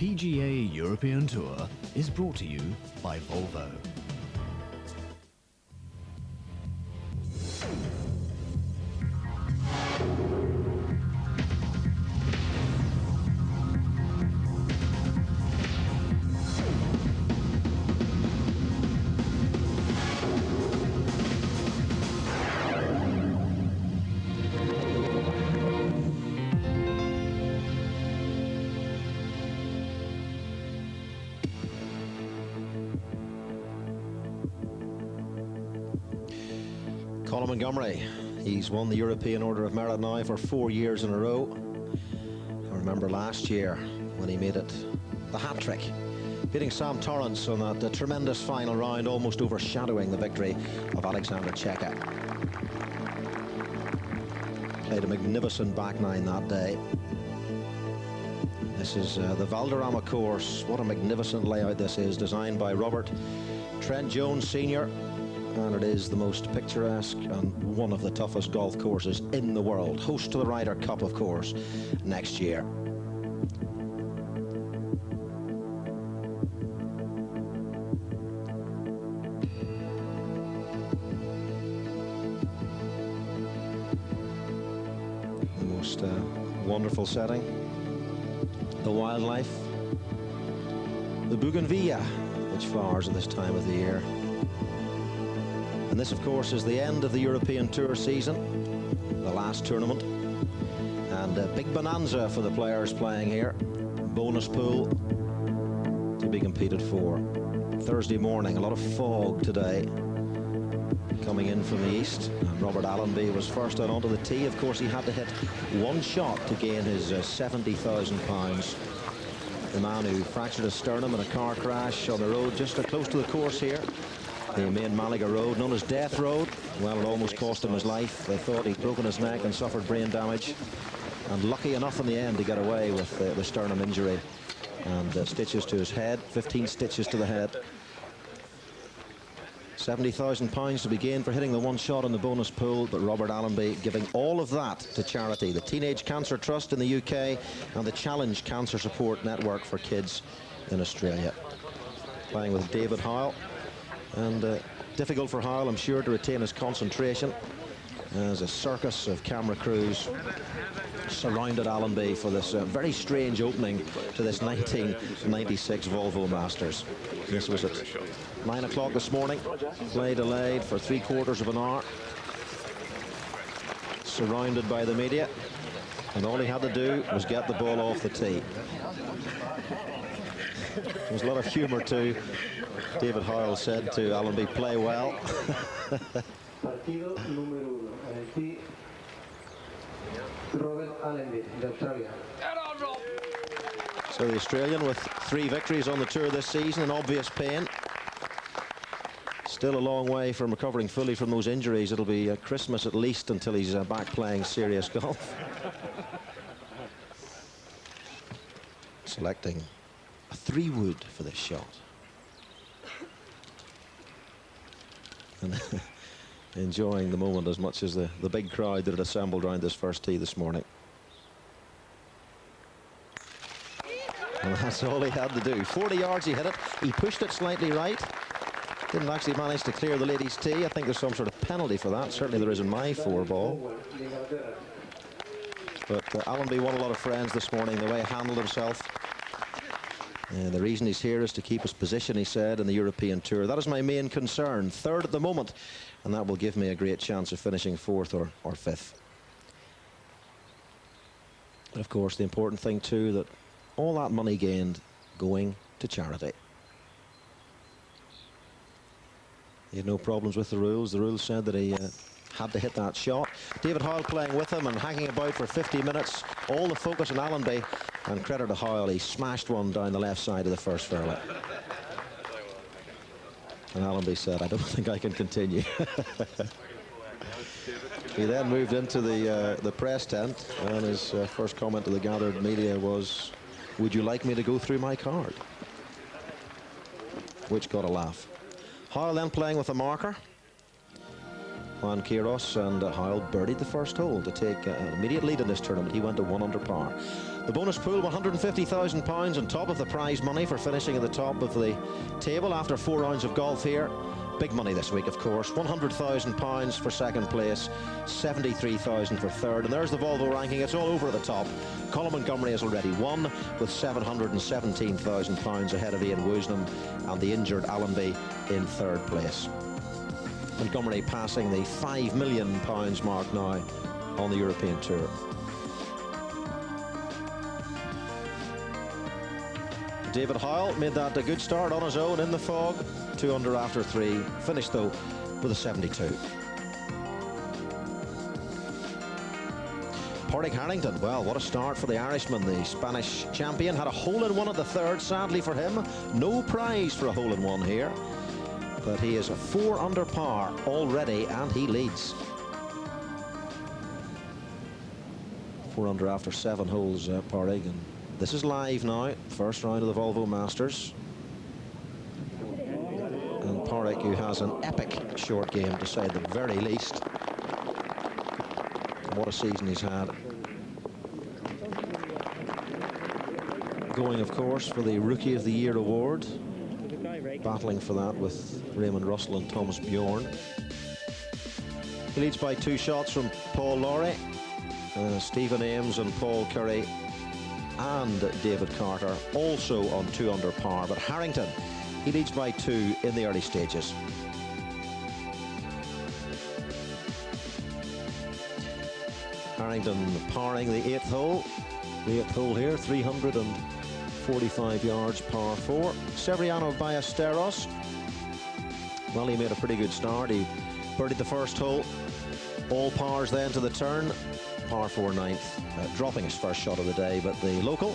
PGA European Tour is brought to you by Volvo. Montgomery, he's won the European Order of Merit now for 4 years in a row. I remember last year when he made it the hat-trick, beating Sam Torrance on that tremendous final round, almost overshadowing the victory of Alexander Cheka. Played a magnificent back nine that day. This is the Valderrama course. What a magnificent layout this is, designed by Robert Trent Jones Sr., and it is the most picturesque and one of the toughest golf courses in the world. Host to the Ryder Cup, of course, next year. The most wonderful setting, the wildlife, the bougainvillea, which flowers at this time of the year. And this, of course, is the end of the European Tour season, the last tournament, and a big bonanza for the players playing here. Bonus pool to be competed for. Thursday morning, a lot of fog today coming in from the east. And Robert Allenby was first out onto the tee. Of course, he had to hit one shot to gain his £70,000. The man who fractured his sternum in a car crash on the road just close to the course here. The main Malaga road, known as Death Road. Well, it almost cost him his life. They thought he'd broken his neck and suffered brain damage. And lucky enough in the end to get away with the sternum injury. And stitches to his head, 15 stitches to the head. £70,000 to be gained for hitting the one shot in the bonus pool, but Robert Allenby giving all of that to charity. The Teenage Cancer Trust in the UK and the Challenge Cancer Support Network for kids in Australia. Playing with David Howell. And difficult for Howell, I'm sure, to retain his concentration as a circus of camera crews surrounded Allenby for this very strange opening to this 1996 Volvo Masters. This was at 9 o'clock this morning, play delayed for 3/4 of an hour, surrounded by the media, and all he had to do was get the ball off the tee. There's a lot of humour too. David Howell said to Allenby, play well. Partido número 1 en el tee, Robert Allenby de Australia. So the Australian with 3 victories on the tour this season, in obvious pain. Still a long way from recovering fully from those injuries. It'll be Christmas at least until he's back playing serious golf. Selecting a 3-wood for this shot. And enjoying the moment as much as the big crowd that had assembled around this first tee this morning. And that's all he had to do. 40 yards he hit it. He pushed it slightly right. Didn't actually manage to clear the ladies' tee. I think there's some sort of penalty for that. Certainly there is in my 4-ball. But Allenby won a lot of friends this morning, the way he handled himself. And the reason he's here is to keep his position, he said, in the European Tour. That is my main concern. 3rd at the moment, and that will give me a great chance of finishing 4th or 5th. And of course, the important thing too, that all that money gained going to charity. He had no problems with the rules. The rules said that he had to hit that shot. David Howell playing with him and hanging about for 50 minutes. All the focus on Allenby. And credit to Howell, he smashed one down the left side of the first fairway. And Allenby said, I don't think I can continue. He then moved into the press tent, and his first comment to the gathered media was, would you like me to go through my card? Which got a laugh. Howell then playing with a marker. Juan Quiros, and Howell birdied the first hole to take an immediate lead in this tournament. He went to 1 under par. The bonus pool, £150,000 on top of the prize money for finishing at the top of the table after 4 rounds of golf here. Big money this week, of course. £100,000 for second place, £73,000 for third. And there's the Volvo ranking. It's all over at the top. Colin Montgomery has already won with £717,000 ahead of Ian Woosnam and the injured Allenby in third place. Montgomery passing the £5 million mark now on the European Tour. David Howell made that a good start on his own in the fog. 2 under after 3. Finished though with a 72. Padraig Harrington, well, what a start for the Irishman. The Spanish champion had a hole-in-one at the third. Sadly for him, no prize for a hole-in-one here. But he is 4 under par already, and he leads. 4 under after 7 holes, Padraig. And this is live now, first round of the Volvo Masters. And Padraig, who has an epic short game to say the very least. What a season he's had. Going, of course, for the Rookie of the Year award. Battling for that with Raymond Russell and Thomas Bjorn. He leads by 2 shots from Paul Lawrie, Stephen Ames and Paul Curry and David Carter also on 2 under par. But Harrington, he leads by 2 in the early stages. Harrington parring the 8th hole. The 8th hole here, 345 yards, par 4. Seve Ballesteros, well, he made a pretty good start. He birdied the first hole. All pars then to the turn. Par 4 9th, dropping his first shot of the day. But the local,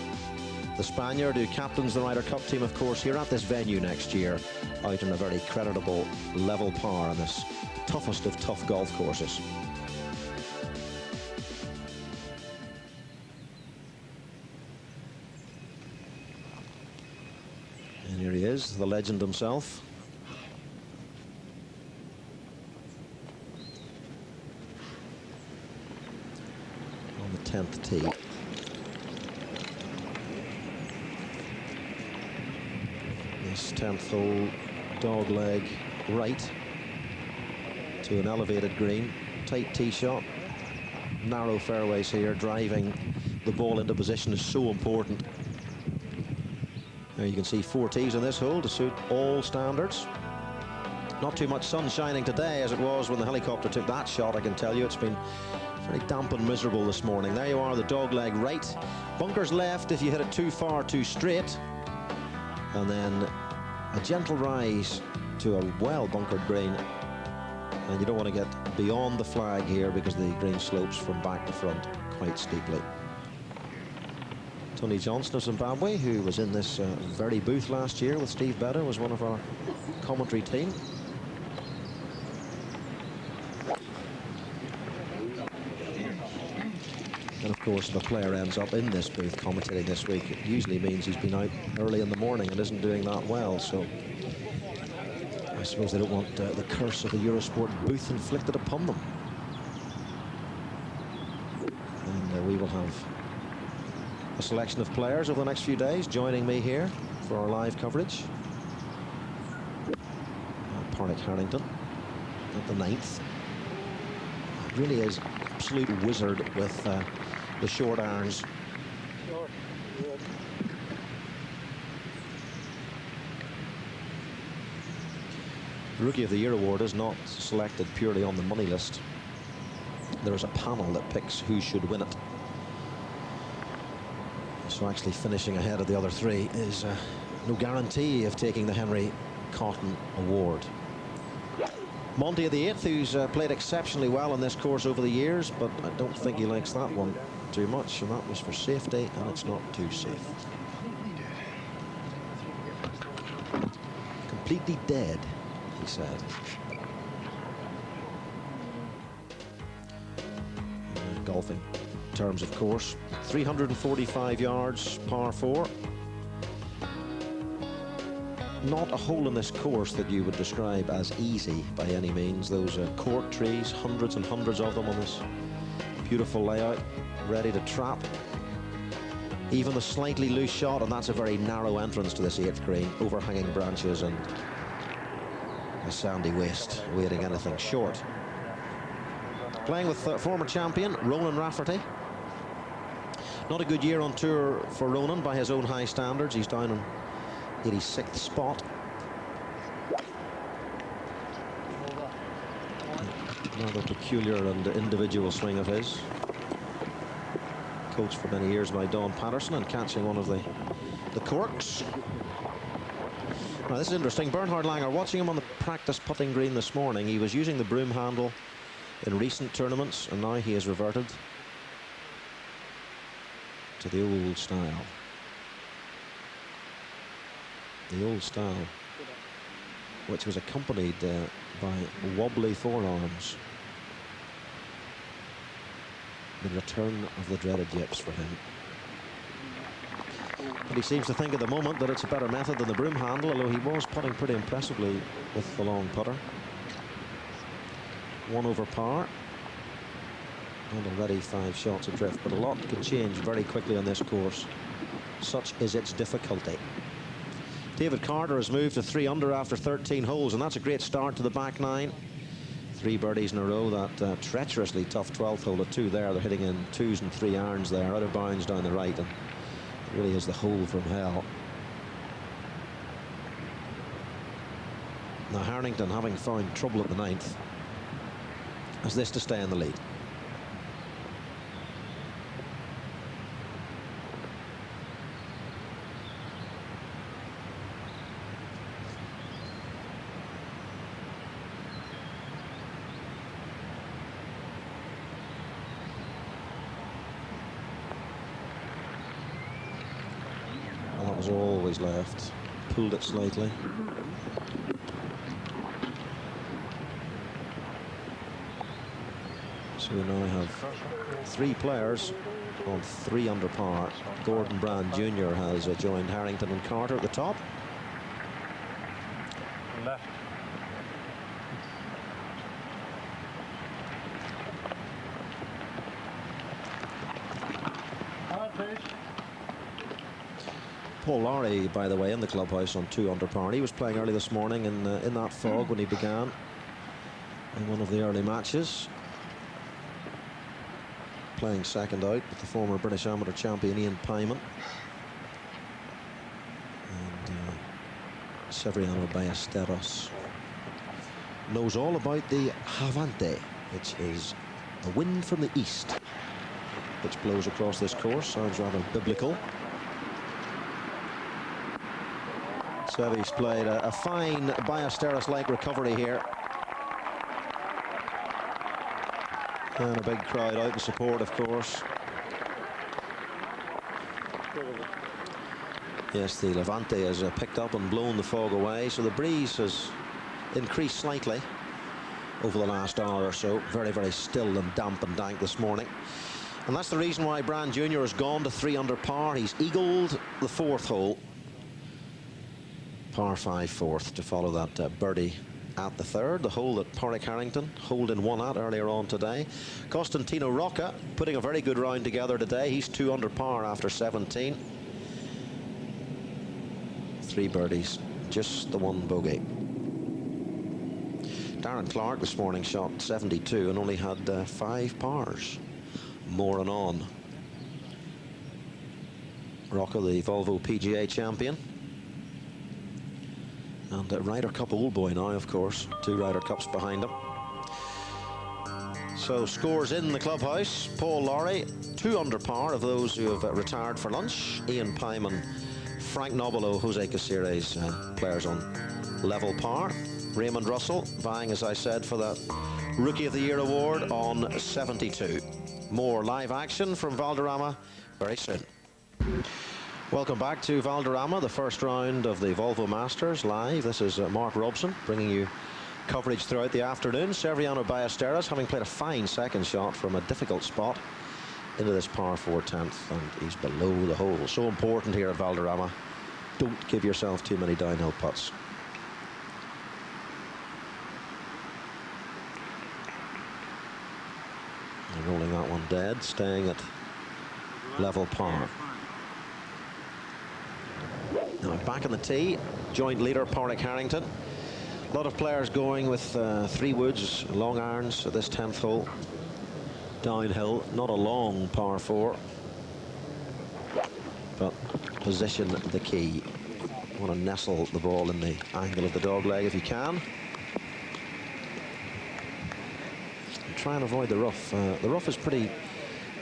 the Spaniard who captains the Ryder Cup team, of course, here at this venue next year, out in a very creditable level par on this toughest of tough golf courses. And here he is, the legend himself. On the 10th tee. This 10th hole, dog leg right to an elevated green. Tight tee shot. Narrow fairways here. Driving the ball into position is so important. There you can see 4 tees on this hole to suit all standards. Not too much sun shining today as it was when the helicopter took that shot, I can tell you. It's been very damp and miserable this morning. There you are, the dog leg right. Bunkers left if you hit it too far, too straight. And then a gentle rise to a well-bunkered green. And you don't want to get beyond the flag here because the green slopes from back to front quite steeply. Tony Johnson of Zimbabwe, who was in this very booth last year with Steve Beder, was one of our commentary team. And of course, if a player ends up in this booth commentating this week, it usually means he's been out early in the morning and isn't doing that well. So I suppose they don't want the curse of the Eurosport booth inflicted upon them. And we will have a selection of players over the next few days joining me here for our live coverage. Padraig Harrington at the 9th. Really is absolute wizard with the short irons. The Rookie of the Year award is not selected purely on the money list. There is a panel that picks who should win it. So actually finishing ahead of the other 3 is no guarantee of taking the Henry Cotton Award. Monty at the 8th, who's played exceptionally well on this course over the years, but I don't think he likes that one too much, and that was for safety, and it's not too safe. Completely dead, he said. Golfing terms, of course. 345 yards, par 4. not a hole in this course that you would describe as easy by any means. Those cork trees, hundreds and hundreds of them on this beautiful layout, ready to trap. Even the slightly loose shot, and that's a very narrow entrance to this 8th green, overhanging branches and a sandy waste, waiting anything short. Playing with former champion Ronan Rafferty. Not a good year on tour for Ronan by his own high standards. He's down in 86th spot. Another peculiar and individual swing of his. Coached for many years by Don Patterson and catching one of the corks. Now this is interesting. Bernhard Langer, watching him on the practice putting green this morning, he was using the broom handle in recent tournaments, and now he has reverted to the old style. The old style, which was accompanied by wobbly forearms. The return of the dreaded yips for him. But he seems to think at the moment that it's a better method than the broom handle, although he was putting pretty impressively with the long putter. 1 over par. And already 5 shots adrift, but a lot can change very quickly on this course. Such is its difficulty. David Carter has moved to 3 under after 13 holes, and that's a great start to the back 9. 3 birdies in a row. That treacherously tough 12th hole at 2 there. They're hitting in 2s and 3 irons there, out of bounds down the right, and it really is the hole from hell. Now Harrington, having found trouble at the 9th, has this to stay in the lead. Always left, pulled it slightly. So we now have 3 players on 3 under par. Gordon Brand Jr. has joined Harrington and Carter at the top. Left. Paul Lowry, by the way, in the clubhouse on 2 under par. He was playing early this morning in that fog when he began in one of the early matches. Playing second out with the former British amateur champion Ian Pyman. And Seve Ballesteros knows all about the Havante, which is a wind from the east, which blows across this course. Sounds rather biblical. Seve's played a fine Ballesteros-like recovery here. And a big crowd out in support, of course. Yes, the Levante has picked up and blown the fog away, so the breeze has increased slightly over the last hour or so. Very, very still and damp and dank this morning. And that's the reason why Brand Jr. has gone to 3 under par. He's eagled the 4th hole. Par 5 4th to follow that birdie at the 3rd, the hole that Porrick Harrington holed in 1 at earlier on today. Costantino Rocca putting a very good round together today. He's 2 under par after 17. 3 birdies, just the 1 bogey. Darren Clark this morning shot 72 and only had 5 pars. More and on. Rocca, the Volvo PGA champion. And Ryder Cup old boy now, of course. 2 Ryder Cups behind him. So scores in the clubhouse. Paul Lowry, 2 under par of those who have retired for lunch. Ian Pyman, Frank Nobilo, Jose Caceres, players on level par. Raymond Russell vying, as I said, for that Rookie of the Year award on 72. More live action from Valderrama very soon. Welcome back to Valderrama, the first round of the Volvo Masters live. This is Mark Robson bringing you coverage throughout the afternoon. Seve Ballesteros having played a fine second shot from a difficult spot into this par 4 10th, and he's below the hole. So important here at Valderrama don't give yourself too many downhill putts. And rolling that one dead, staying at level par. Now back in the tee, joint leader Padraig Harrington. A lot of players going with 3 woods, long irons at this 10th hole. Downhill, not a long par 4, but position the key. Want to nestle the ball in the angle of the dog leg if you can. And try and avoid the rough. The rough is pretty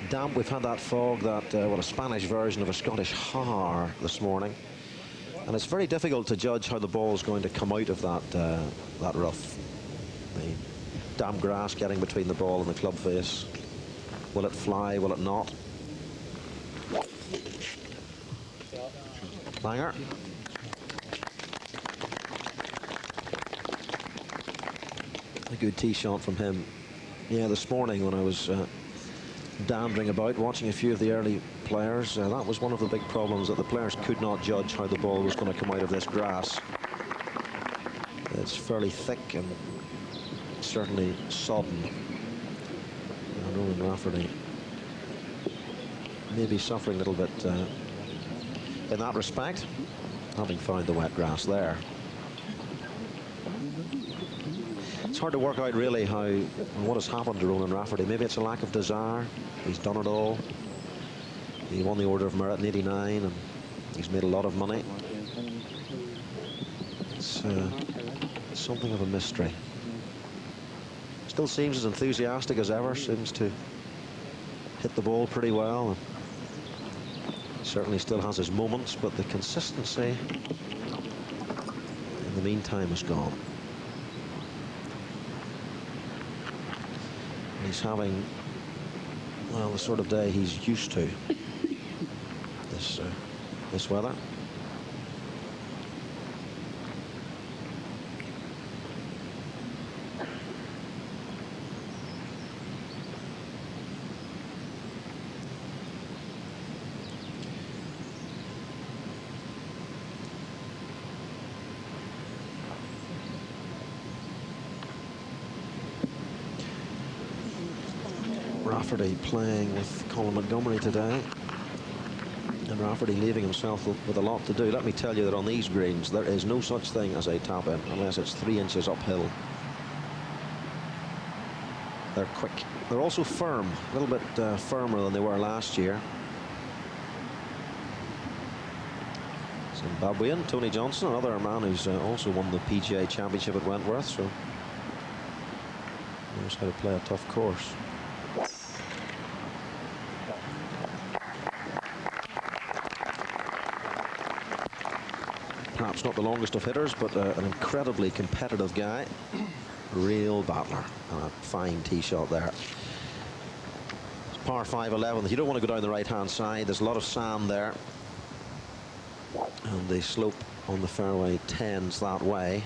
damp. We've had that fog, that a Spanish version of a Scottish har this morning. And it's very difficult to judge how the ball is going to come out of that rough. The damp grass getting between the ball and the club face. Will it fly? Will it not? Langer. A good tee shot from him. Yeah, this morning when I was dandering about, watching a few of the early players, that was one of the big problems, that the players could not judge how the ball was going to come out of this grass. It's fairly thick and certainly sodden. And Ronan Rafferty maybe suffering a little bit in that respect, having found the wet grass there. It's hard to work out really what has happened to Ronan Rafferty. Maybe it's a lack of desire. He's done it all. He won the Order of Merit in '89, and he's made a lot of money. It's something of a mystery. Still seems as enthusiastic as ever, seems to hit the ball pretty well. Certainly still has his moments, but the consistency in the meantime is gone. He's having, well, the sort of day he's used to this weather. Rafferty playing with Colin Montgomery today, and Rafferty leaving himself with a lot to do. Let me tell you that on these greens there is no such thing as a tap in unless it's 3 inches uphill. They're quick. They're also firm, a little bit firmer than they were last year. Zimbabwean Tony Johnson, another man who's also won the PGA Championship at Wentworth, so knows how to play a tough course. Perhaps not the longest of hitters, but an incredibly competitive guy. Real battler. And a fine tee shot there. It's par 5 11. You don't want to go down the right-hand side. There's a lot of sand there. And the slope on the fairway tends that way.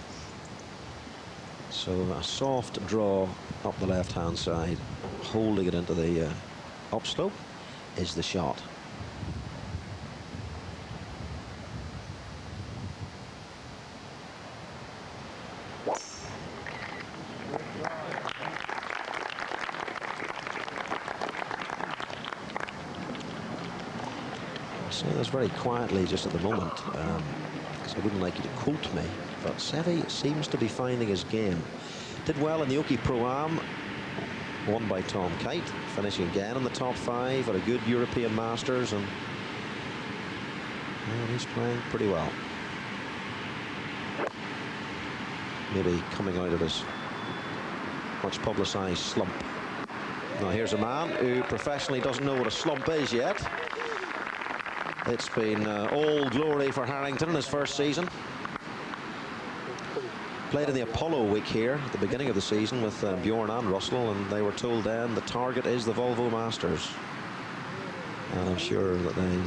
So a soft draw up the left-hand side, holding it into the upslope, is the shot. So that's very quietly just at the moment, because I wouldn't like you to quote me, but Seve seems to be finding his game. Did well in the Oki Pro-Am, won by Tom Kite, finishing again in the top 5 at a good European Masters, and he's playing pretty well. Maybe coming out of his much publicised slump. Now here's a man who professionally doesn't know what a slump is yet. It's been all glory for Harrington in his first season. Played in the Apollo week here at the beginning of the season with Bjorn and Russell, and they were told then the target is the Volvo Masters. And I'm sure that they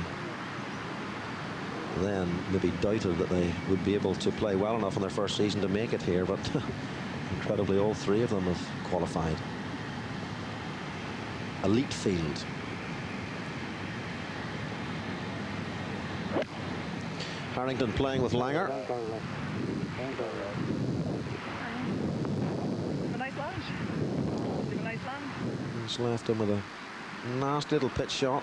then maybe doubted that they would be able to play well enough in their first season to make it here, but incredibly all 3 of them have qualified. Elite field. Harrington playing with Langer. A nice land. A nice land. He's left him with a nasty little pitch shot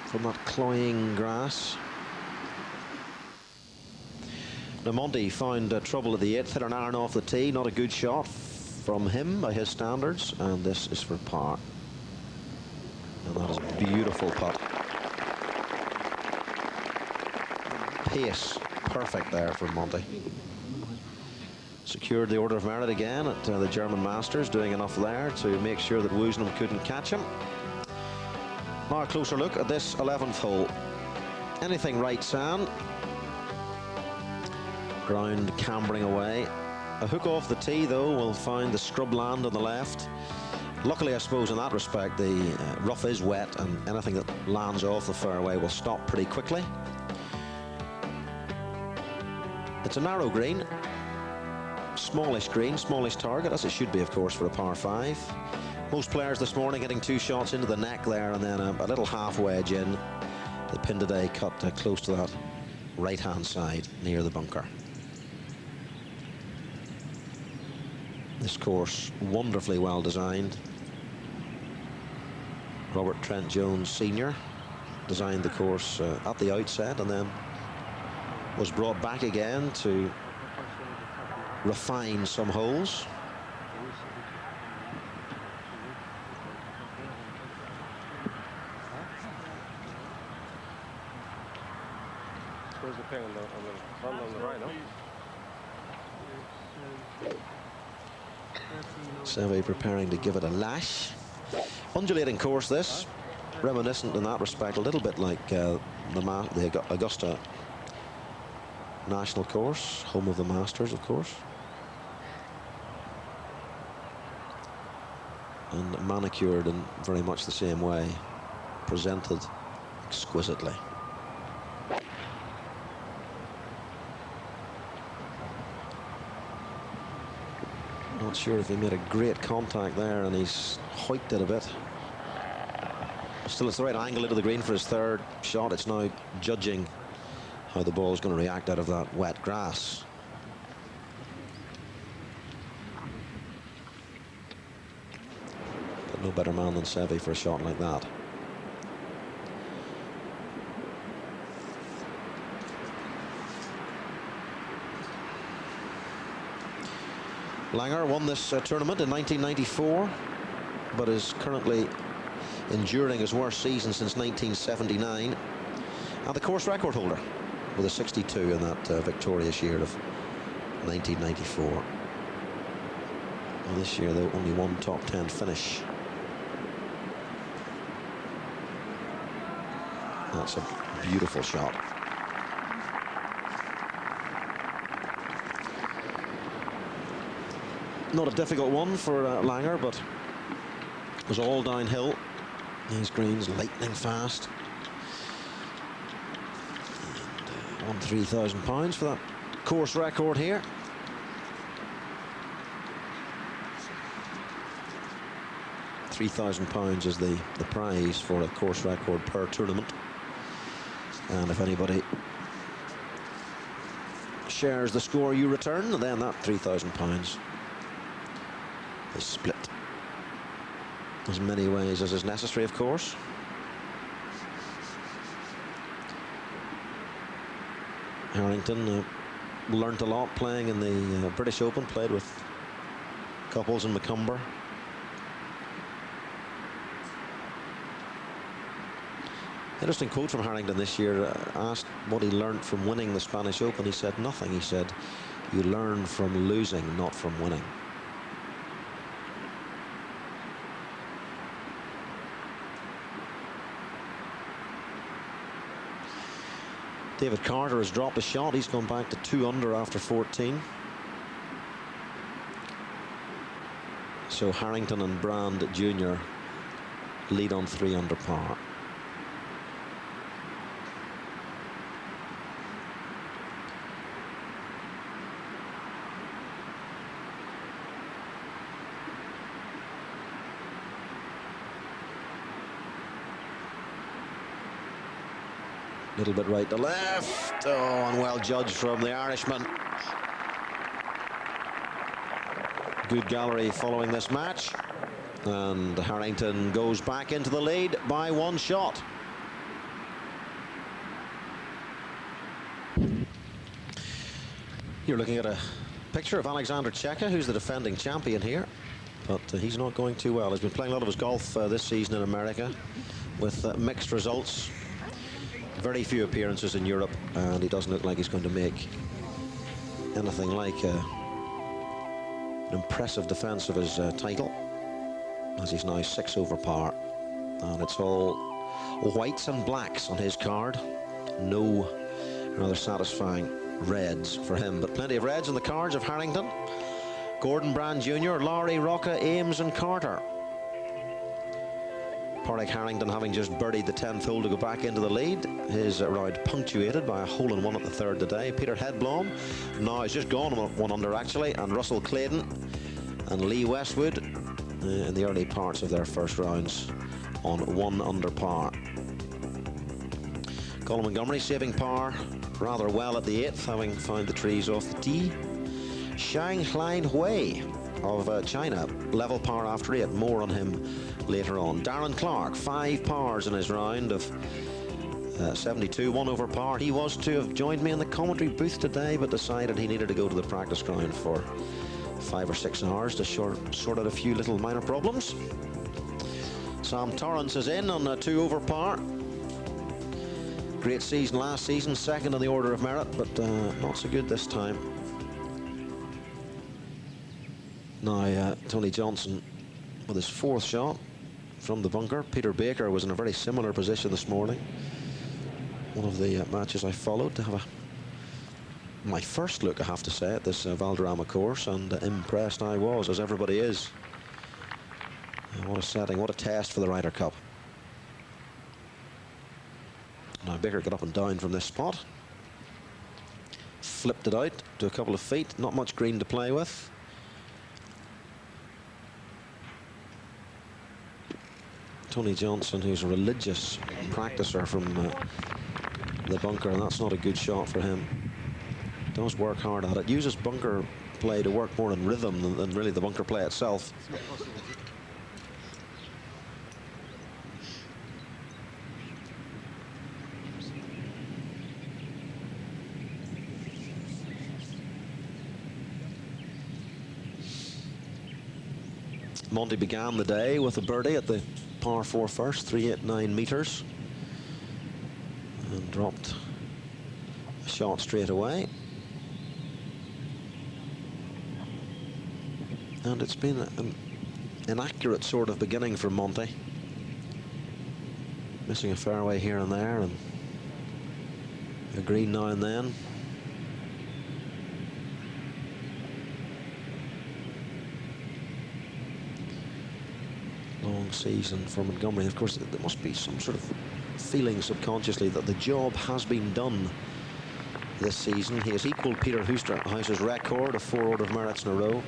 from that cloying grass. Now Monty found trouble at the 8th, hit an iron off the tee, not a good shot from him by his standards, and this is for par. And that is a beautiful putt. Pace perfect there for Monty. Secured the Order of Merit again at the German Masters, doing enough there to make sure that Woosnam couldn't catch him. Now a closer look at this 11th hole. Anything right sand. Ground cambering away. A hook off the tee though will find the scrub land on the left. Luckily, I suppose in that respect the rough is wet, and anything that lands off the fairway will stop pretty quickly. It's a narrow green, smallish green, smallish target, as it should be of course for a par 5. Most players this morning hitting 2 shots into the neck there, and then a little half wedge in. The pin today cut close to that right hand side near the bunker. This course wonderfully well designed. Robert Trent Jones Sr. designed the course at the outset, and then was brought back again to refine some holes. Where's the pin on the right, no? Seve preparing to give it a lash. Undulating course this, reminiscent in that respect a little bit like the Augusta National Course, home of the Masters of course. And manicured in very much the same way, presented exquisitely. Not sure if he made a great contact there, and he's hiked it a bit. Still, it's the right angle into the green for his 3rd shot. It's now judging how the ball is going to react out of that wet grass. But no better man than Seve for a shot like that. Langer won this tournament in 1994, but is currently enduring his worst season since 1979, and the course record holder with a 62 in that victorious year of 1994. Well, this year, though, only one top 10 finish. That's a beautiful shot. Not a difficult one for Langer, but it was all downhill. These greens lightning fast. And won £3,000 for that course record here. £3,000 is the prize for a course record per tournament. And if anybody shares the score you return, then that £3,000 is split as many ways as is necessary, of course. Harrington learnt a lot playing in the British Open, played with Couples and McCumber. Interesting quote from Harrington this year, asked what he learnt from winning the Spanish Open. He said nothing. He said, you learn from losing, not from winning. David Carter has dropped a shot. He's gone back to 2 under after 14. So Harrington and Brand Jr. lead on 3 under par. Little bit right to left. Oh, and well judged from the Irishman. Good gallery following this match. And Harrington goes back into the lead by 1 shot. You're looking at a picture of Alexander Cheka, who's the defending champion here. But he's not going too well. He's been playing a lot of his golf this season in America with mixed results. Very few appearances in Europe, and he doesn't look like he's going to make anything like an impressive defense of his title, as he's now 6 over par. And it's all whites and blacks on his card. No rather satisfying reds for him, but plenty of reds on the cards of Harrington, Gordon Brand Jr., Lowry, Rocca, Ames and Carter. Padraig Harrington having just birdied the 10th hole to go back into the lead. His round punctuated by a hole-in-one at the 3rd today. Peter Hedblom now has just gone 1 under actually, and Russell Claydon and Lee Westwood in the early parts of their first rounds on 1 under par. Colin Montgomery saving par rather well at the 8th, having found the trees off the tee. Shanghai Hui of China, level par after 8. More on him later on. Darren Clark, 5 pars in his round of 72, 1 over par. He was to have joined me in the commentary booth today, but decided he needed to go to the practice ground for 5 or 6 hours to sort out a few little minor problems. Sam Torrance is in on 2 over par. Great season last season, 2nd in the order of merit, but not so good this time. Now, Tony Johnson with his 4th shot from the bunker. Peter Baker was in a very similar position this morning. One of the matches I followed to have my first look, I have to say, at this Valderrama course, and impressed I was, as everybody is. What a setting, what a test for the Ryder Cup. Now Baker got up and down from this spot. Flipped it out to a couple of feet, not much green to play with. Tony Johnson, who's a religious practicer from the bunker, and that's not a good shot for him. Does work hard at it. Uses bunker play to work more in rhythm than really the bunker play itself. Monty began the day with a birdie at the par 4 first, 389 meters, and dropped a shot straight away. And it's been an inaccurate sort of beginning for Monty, missing a fairway here and there, and a green now and then. Long season for Montgomery. Of course, there must be some sort of feeling subconsciously that the job has been done this season. He has equalled Peter House's record of 4 order of merits in a row.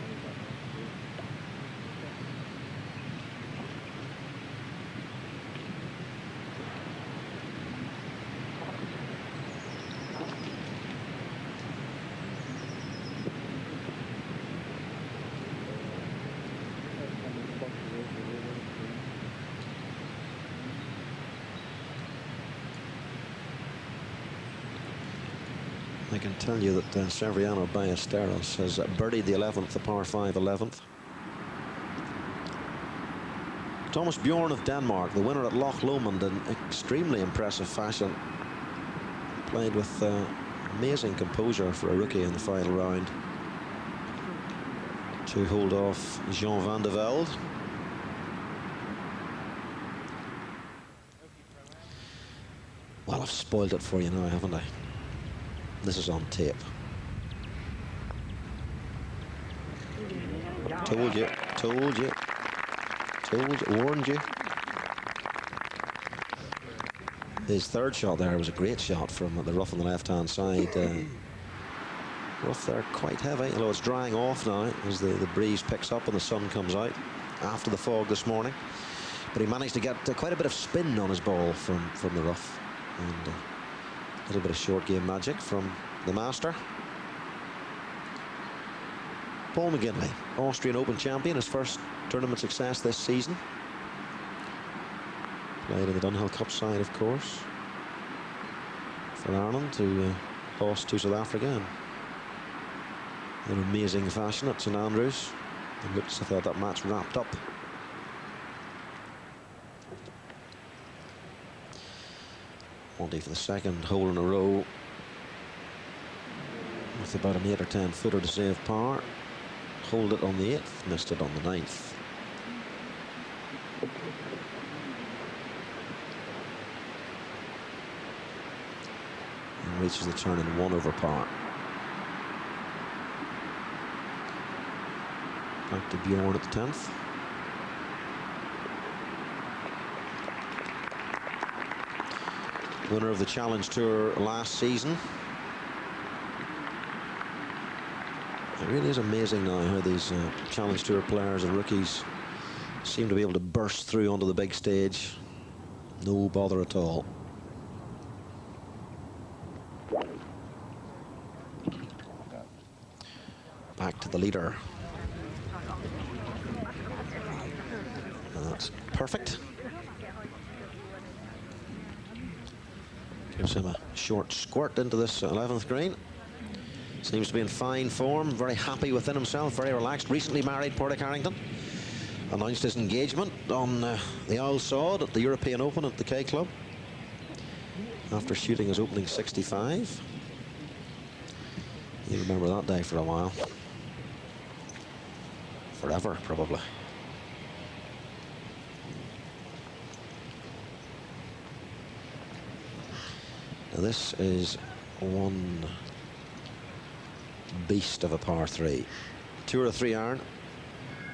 I can tell you that Seve Ballesteros has birdied the 11th, the par 5 11th. Thomas Bjorn of Denmark, the winner at Loch Lomond, in extremely impressive fashion. Played with amazing composure for a rookie in the final round to hold off Jean van der Velde. Well, I've spoiled it for you now, haven't I? This is on tape. Told you, warned you. His 3rd shot there was a great shot from the rough on the left-hand side. Rough there, quite heavy, although it's drying off now as the breeze picks up and the sun comes out after the fog this morning. But he managed to get quite a bit of spin on his ball from the rough. And little bit of short game magic from the master. Paul McGinley, Austrian Open champion, his first tournament success this season. Played in the Dunhill Cup side, of course, for Ireland, who lost to South Africa in an amazing fashion at St Andrews. It looked as if that match wrapped up. Monty for the second hole in a row, with about an 8 or 10 footer to save par. Hold it on the 8th, missed it on the 9th. And reaches the turn in 1 over par. Back to Bjorn at the 10th. Winner of the Challenge Tour last season. It really is amazing now how these Challenge Tour players and rookies seem to be able to burst through onto the big stage. No bother at all. Back to the leader. And that's perfect. Gives him a short squirt into this 11th green. Seems to be in fine form, very happy within himself, very relaxed. Recently married, Porter Carrington. Announced his engagement on the Isle Sod at the European Open at the K Club after shooting his opening 65. You remember that day for a while. Forever, probably. Now this is one beast of a par 3. 2 or 3 iron.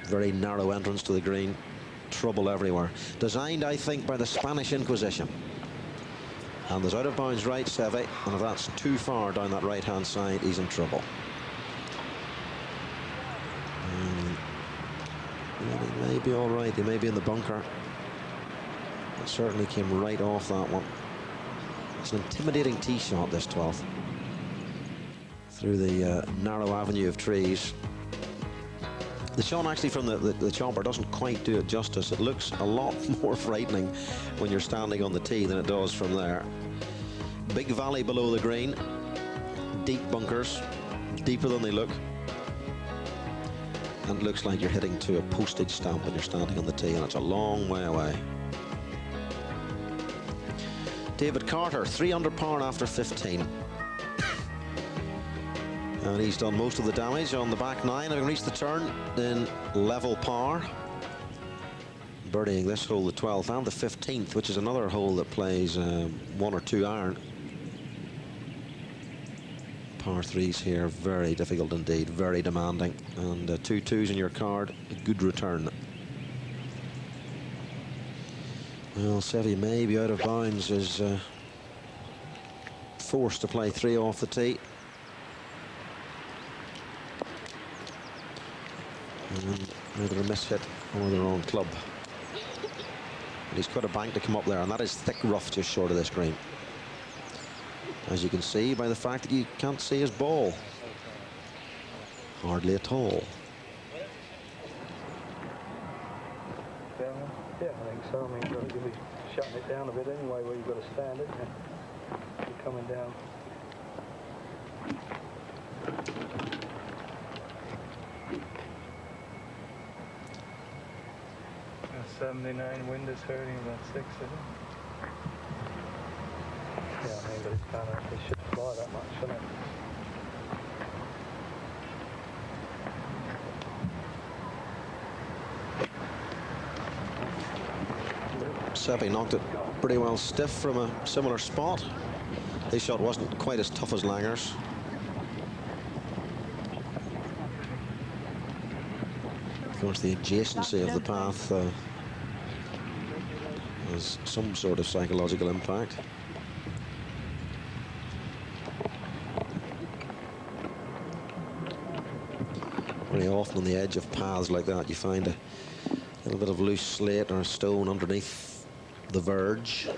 Very narrow entrance to the green. Trouble everywhere. Designed, I think, by the Spanish Inquisition. And there's out of bounds right, Seve. And if that's too far down that right-hand side, he's in trouble. Well, he may be all right. He may be in the bunker. It certainly came right off that one. It's an intimidating tee shot, this 12th. Through the narrow avenue of trees. The shot actually from the chopper doesn't quite do it justice. It looks a lot more frightening when you're standing on the tee than it does from there. Big valley below the green. Deep bunkers, deeper than they look. And it looks like you're hitting to a postage stamp when you're standing on the tee, and it's a long way away. David Carter, 3 under par after 15. And he's done most of the damage on the back 9, having reached the turn in level par. Birdieing this hole, the 12th and the 15th, which is another hole that plays 1 or 2 iron. Par 3s here, very difficult indeed, very demanding. And 2 2s in your card, a good return. Well, Seve may be out of bounds, is forced to play 3 off the tee. And either a miss hit or their own club. And he's got a bank to come up there, and that is thick rough just short of this green. As you can see by the fact that you can't see his ball. Hardly at all. Yeah, I think so. I mean, you'll be shutting it down a bit anyway where you've got to stand it. You're coming down. 79 wind is hurting about 6, isn't it? Yeah, I mean, but it's kind of, it shouldn't fly that much, shouldn't it? Seve knocked it pretty well stiff from a similar spot. His shot wasn't quite as tough as Langer's. Of course, the adjacency of the path has some sort of psychological impact. Very often on the edge of paths like that, you find a little bit of loose slate or a stone underneath the verge.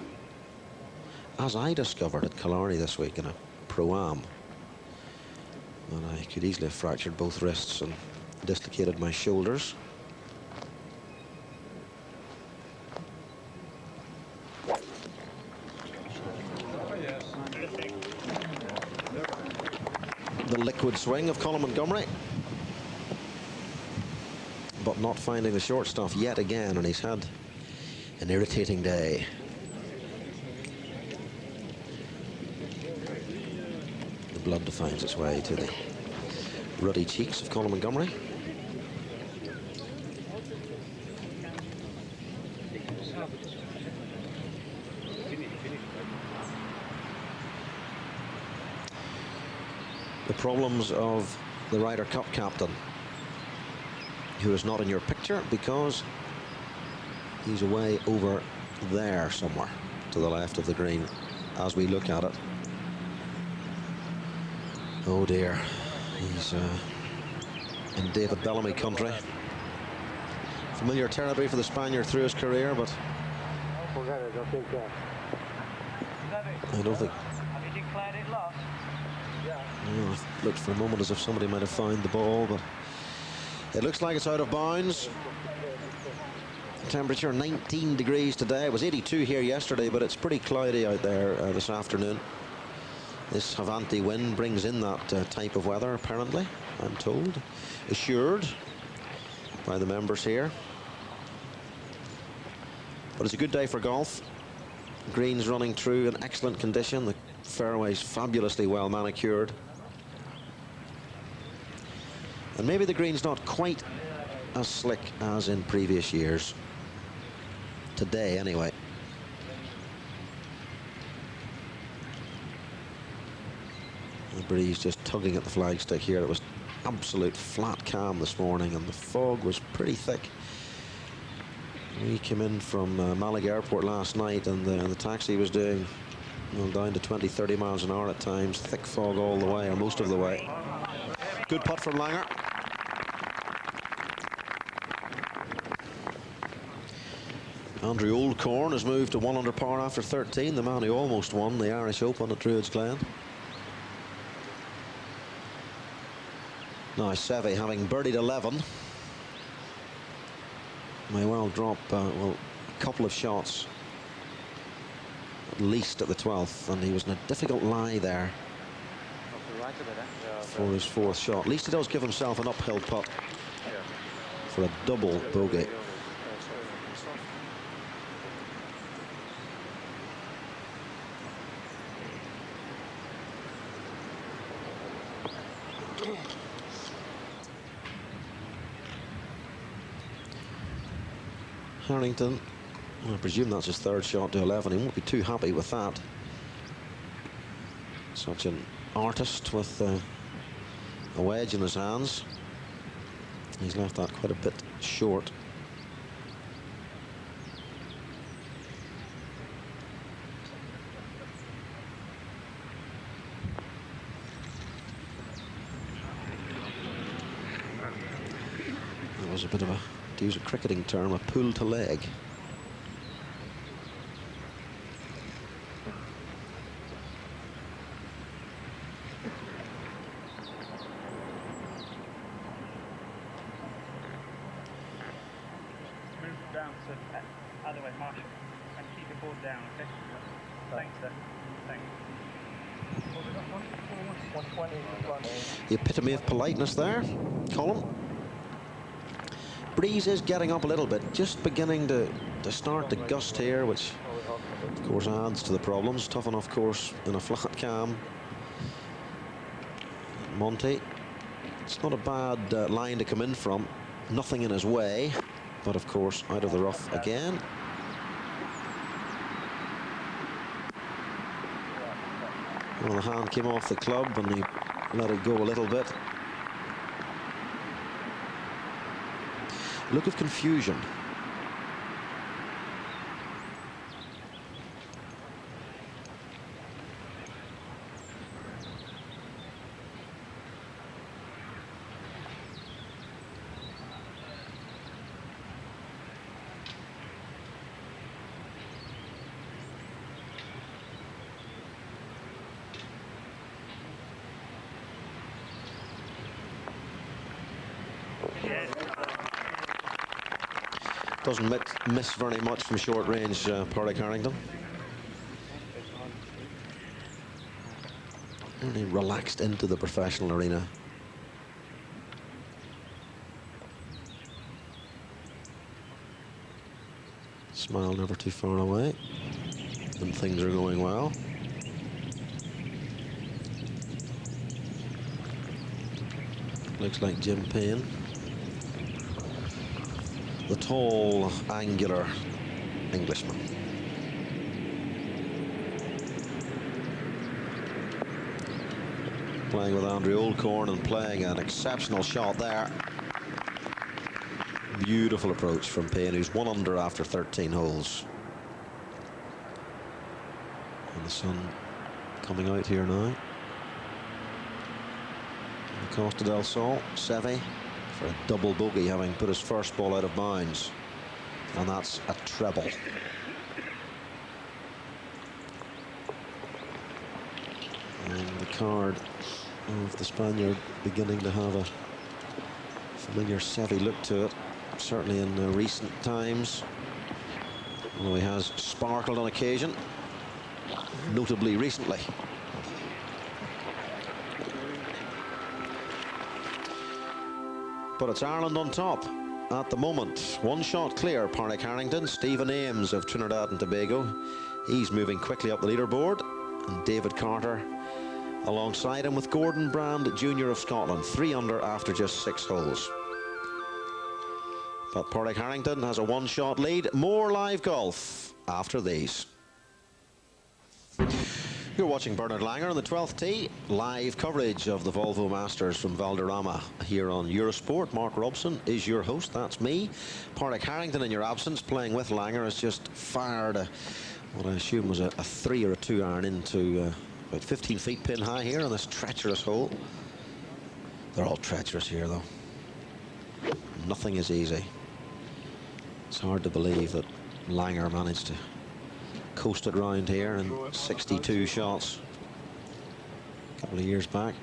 as I discovered at Killarney this week in a Pro-Am. And I could easily have fractured both wrists and dislocated my shoulders. The liquid swing of Colin Montgomery, but not finding the short stuff yet again, and he's had an irritating day. The blood finds its way to the ruddy cheeks of Colin Montgomery. The problems of the Ryder Cup captain, who is not in your picture because he's away over there somewhere to the left of the green as we look at it. Oh dear, he's in David Bellamy country. Familiar territory for the Spaniard through his career, but I don't think. Have you declared it lost? Well, it looked for a moment as if somebody might have found the ball, but it looks like it's out of bounds. Temperature 19 degrees today. It was 82 here yesterday, but it's pretty cloudy out there this afternoon. This Havante wind brings in that type of weather, apparently, I'm told. Assured by the members here. But it's a good day for golf. Greens running through in excellent condition. The fairways fabulously well manicured. And maybe the green's not quite as slick as in previous years. Today, anyway. The breeze just tugging at the flagstick here. It was absolute flat calm this morning, and the fog was pretty thick. We came in from Malaga Airport last night, and the taxi was doing, well, down to 20-30 miles an hour at times. Thick fog all the way, or most of the way. Good putt from Langer. Andrew Oldcorn has moved to 1 under par after 13, the man who almost won the Irish Open at Druids Glen. Now Seve, having birdied 11, may well drop well, a couple of shots at least at the 12th, and he was in a difficult lie there for his 4th shot. At least he does give himself an uphill putt for a double bogey. Harrington, I presume that's his 3rd shot to 11. He won't be too happy with that. Such an artist with a wedge in his hands. He's left that quite a bit short. That was a bit of a, to use a cricketing term, a pull to leg. Move down to other way, Marshall, and keep the board down, okay? Thanks, sir. Thanks. What have we got, 120. The epitome of politeness there, Colin. Breeze is getting up a little bit, just beginning to start to gust here, which of course adds to the problems. Tough enough course in a flat cam. Monty, it's not a bad line to come in from. Nothing in his way, but of course out of the rough again. Well, the hand came off the club and he let it go a little bit. Look of confusion. Doesn't miss very much from short range, Padraig Harrington. Really relaxed into the professional arena. Smile never too far away when things are going well. Looks like Jim Payne, the tall, angular Englishman. Playing with Andrew Oldcorn and playing an exceptional shot there. Beautiful approach from Payne, who's 1 under after 13 holes. And the sun coming out here now. Costa del Sol, Seve for a double bogey, having put his first ball out of bounds. And that's a treble. And the card of the Spaniard beginning to have a familiar Seve look to it, certainly in recent times. Although he has sparkled on occasion, notably recently. But it's Ireland on top at the moment. 1 shot clear, Padraig Harrington. Stephen Ames of Trinidad and Tobago. He's moving quickly up the leaderboard. And David Carter alongside him with Gordon Brand Jr. of Scotland. 3 under after just 6 holes. But Padraig Harrington has a 1-shot lead. More live golf after these. You're watching Bernard Langer on the 12th tee. Live coverage of the Volvo Masters from Valderrama here on Eurosport. Mark Robson is your host, that's me. Padraig Harrington in your absence, playing with Langer, has just fired what I assume was a 3 or a 2 iron into about 15 feet pin high here on this treacherous hole. They're all treacherous here though. Nothing is easy. It's hard to believe that Langer managed to coast it round here in 62 shots a couple of years back.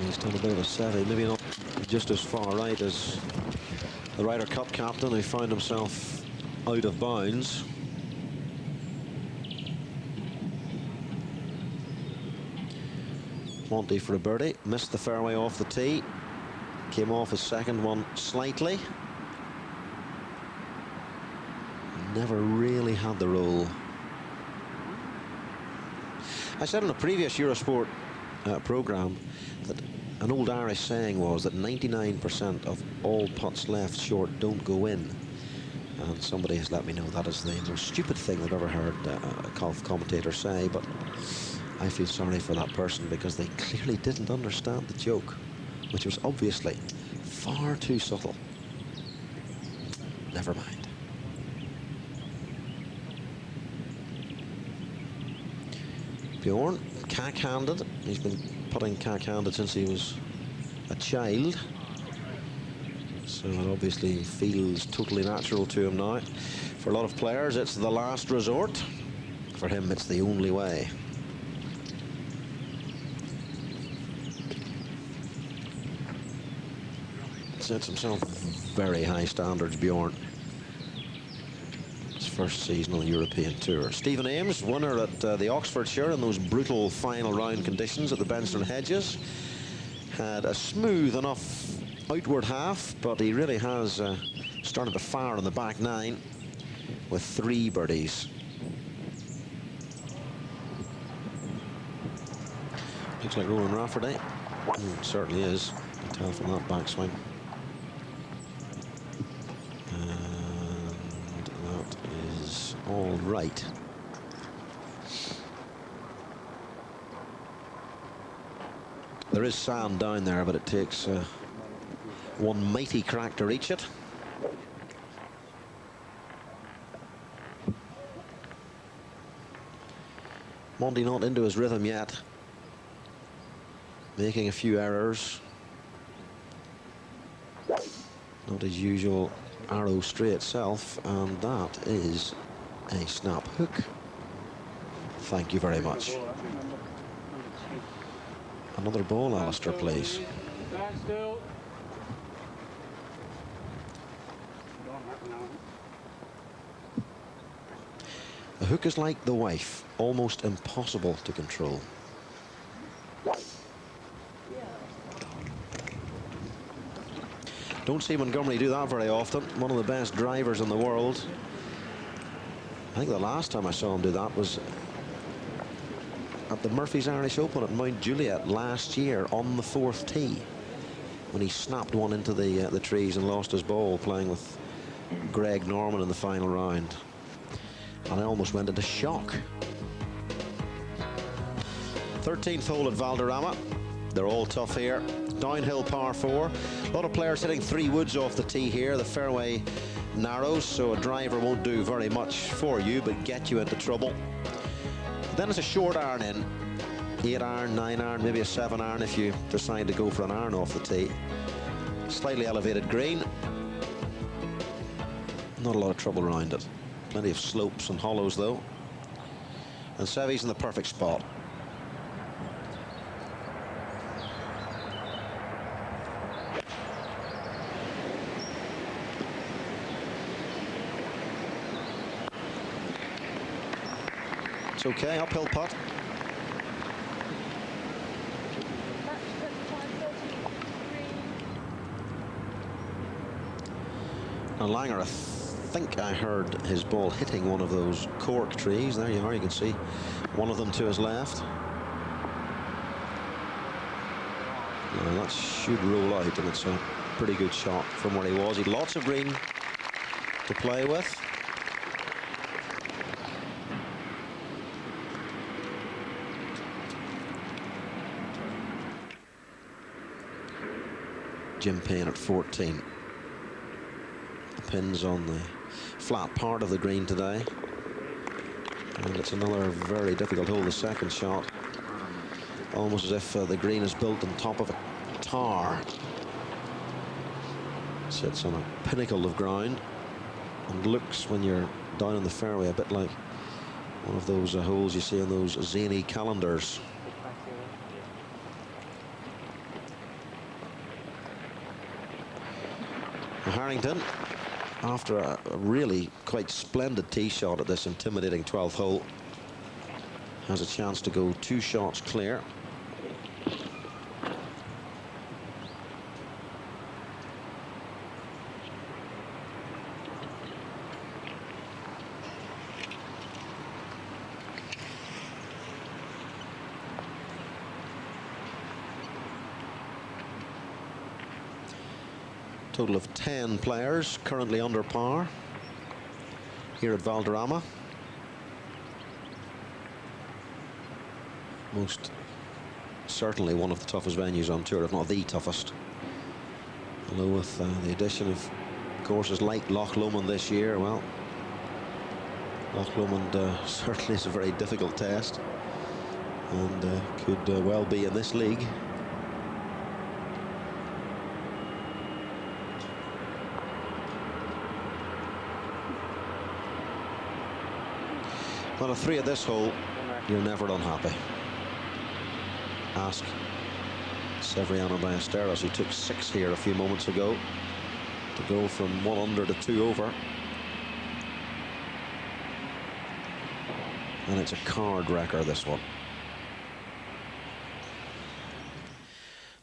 He's done a bit of a Seve, maybe not just as far right as the Ryder Cup captain, who found himself out of bounds. Monty for a birdie, missed the fairway off the tee, came off his second one slightly. Never really had the roll. I said in a previous Eurosport programme that an old Irish saying was that 99% of all putts left short don't go in, and somebody has let me know that is the most stupid thing I've ever heard a golf commentator say, but I feel sorry for that person because they clearly didn't understand the joke, which was obviously far too subtle. Never mind. Bjorn, cack-handed. He's been putting cack-handed since he was a child, so it obviously feels totally natural to him now. For a lot of players, it's the last resort. For him, it's the only way. Sets himself very high standards, Bjorn. First season on the European Tour. Stephen Ames, winner at the Oxfordshire in those brutal final round conditions at the Benson Hedges, had a smooth enough outward half, but he really has started to fire on the back 9 with 3 birdies. Looks like Rowan Rafferty. Certainly is. You can tell from that backswing. All right. There is sand down there, but it takes one mighty crack to reach it. Monty not into his rhythm yet. Making a few errors. Not his usual arrow straight self, and that is a snap hook. Thank you very much. Another ball, Alistair, please. Stand still. A hook is like the wife, almost impossible to control. Don't see Montgomery do that very often. One of the best drivers in the world. I think the last time I saw him do that was at the Murphy's Irish Open at Mount Juliet last year on the 4th tee, when he snapped one into the trees and lost his ball playing with Greg Norman in the final round. And I almost went into shock. 13th hole at Valderrama. They're all tough here. Downhill par 4. A lot of players hitting 3 woods off the tee here. The fairway narrows, so a driver won't do very much for you, but get you into trouble. Then it's a short iron in. 8 iron, 9 iron, maybe a 7 iron if you decide to go for an iron off the tee. Slightly elevated green. Not a lot of trouble around it. Plenty of slopes and hollows though. And Seve's in the perfect spot. It's okay, uphill putt. And Langer, I think I heard his ball hitting one of those cork trees. There you are, you can see one of them to his left. Now that should roll out, and it's a pretty good shot from where he was. He had lots of green to play with. Jim Payne at 14. The pins on the flat part of the green today. And it's another very difficult hole, the second shot. Almost as if the green is built on top of a tar. Sits on a pinnacle of ground and looks, when you're down in the fairway, a bit like one of those holes you see in those zany calendars. Harrington, after a really quite splendid tee shot at this intimidating 12th hole, has a chance to go 2 shots clear. Total of 10 players currently under par here at Valderrama. Most certainly one of the toughest venues on tour, if not the toughest. Although with the addition of courses like Loch Lomond this year, well, Loch Lomond certainly is a very difficult test, and could well be in this league. On a 3 at this hole, you're never unhappy. Ask Seve Ballesteros, who took 6 here a few moments ago, to go from 1 under to 2 over. And it's a card wrecker, this one.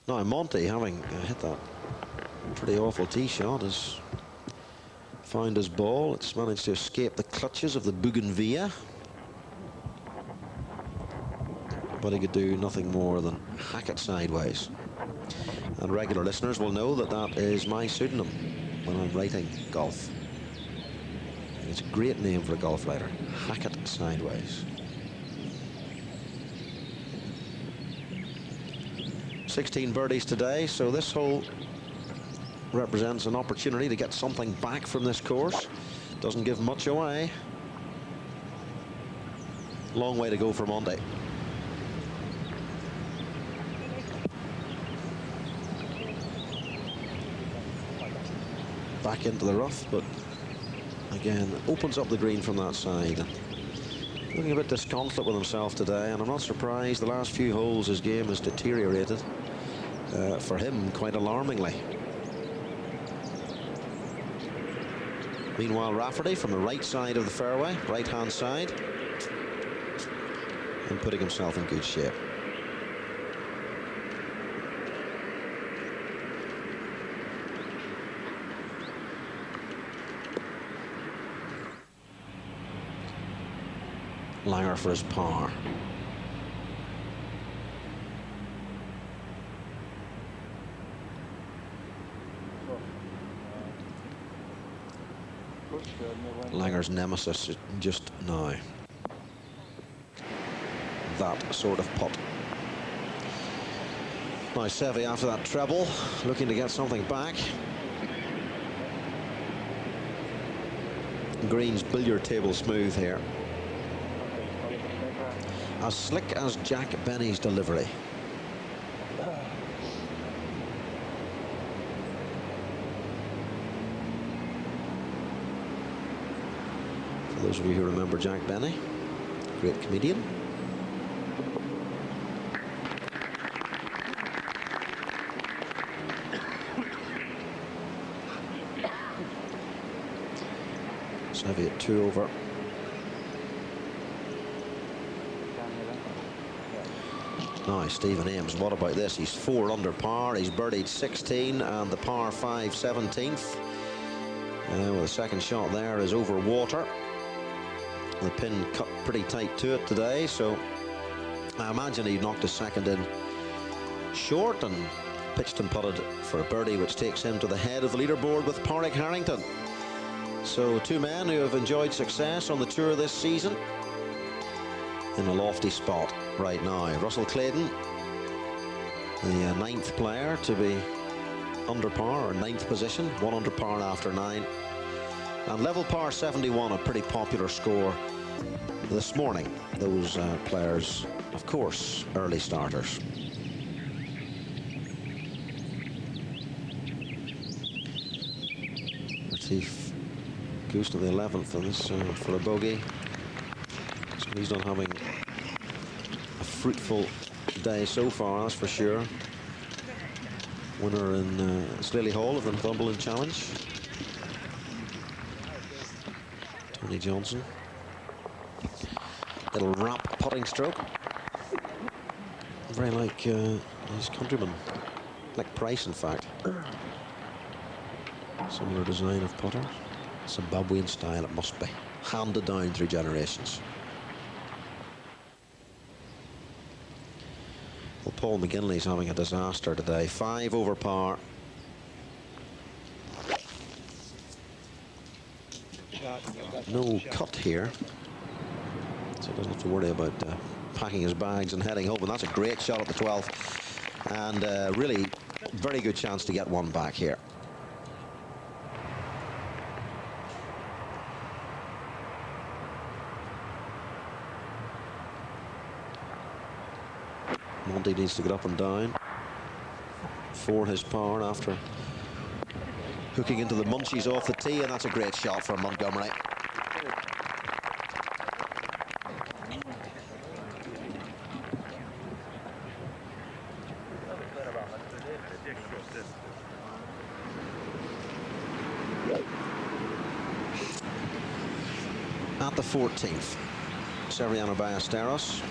Now Monty, having hit that pretty awful tee shot, has found his ball. It's managed to escape the clutches of the bougainvillea. But he could do nothing more than hack it sideways. And regular listeners will know that that is my pseudonym when I'm writing golf. It's a great name for a golf writer. Hack it sideways. 16 birdies today, so this hole represents an opportunity to get something back from this course. Doesn't give much away. Long way to go for Monday. Back into the rough, but again, opens up the green from that side. Looking a bit disconsolate with himself today, and I'm not surprised. The last few holes his game has deteriorated, for him quite alarmingly. Meanwhile, Rafferty from the right side of the fairway, right-hand side, and putting himself in good shape. Langer for his par. Langer's nemesis just now. That sort of putt. Now Seve, after that treble, looking to get something back. Green's billiard table smooth here. As slick as Jack Benny's delivery. For those of you who remember Jack Benny, great comedian. Seve at 2 over. Now, Stephen Ames, what about this? He's 4 under par, he's birdied 16 and the par 5 17th. Well, the second shot there is over water. The pin cut pretty tight to it today, so I imagine he knocked his second in short and pitched and putted for a birdie, which takes him to the head of the leaderboard with Padraig Harrington. So 2 men who have enjoyed success on the tour this season in a lofty spot right now. Russell Clayton, the 9th player to be under par, or 9th position, 1 under par after 9. And level par 71, a pretty popular score this morning. Those players, of course, early starters. Retief goes to the 11th and this for a bogey. So he's not having a fruitful day so far, that's for sure. Winner in Slaley Hall of the Northumberland Challenge. Tony Johnson. Little wrap putting stroke. Very like his countryman, like Price, in fact. Similar design of putter. Zimbabwean style it must be. Handed down through generations. Well, Paul McGinley's having a disaster today. 5 over par. No cut here, so he doesn't have to worry about packing his bags and heading home. And that's a great shot at the 12th, and really very good chance to get one back here. Monty needs to get up and down for his par after hooking into the munchies off the tee, and that's a great shot from Montgomery. At the 14th, Seve Ballesteros.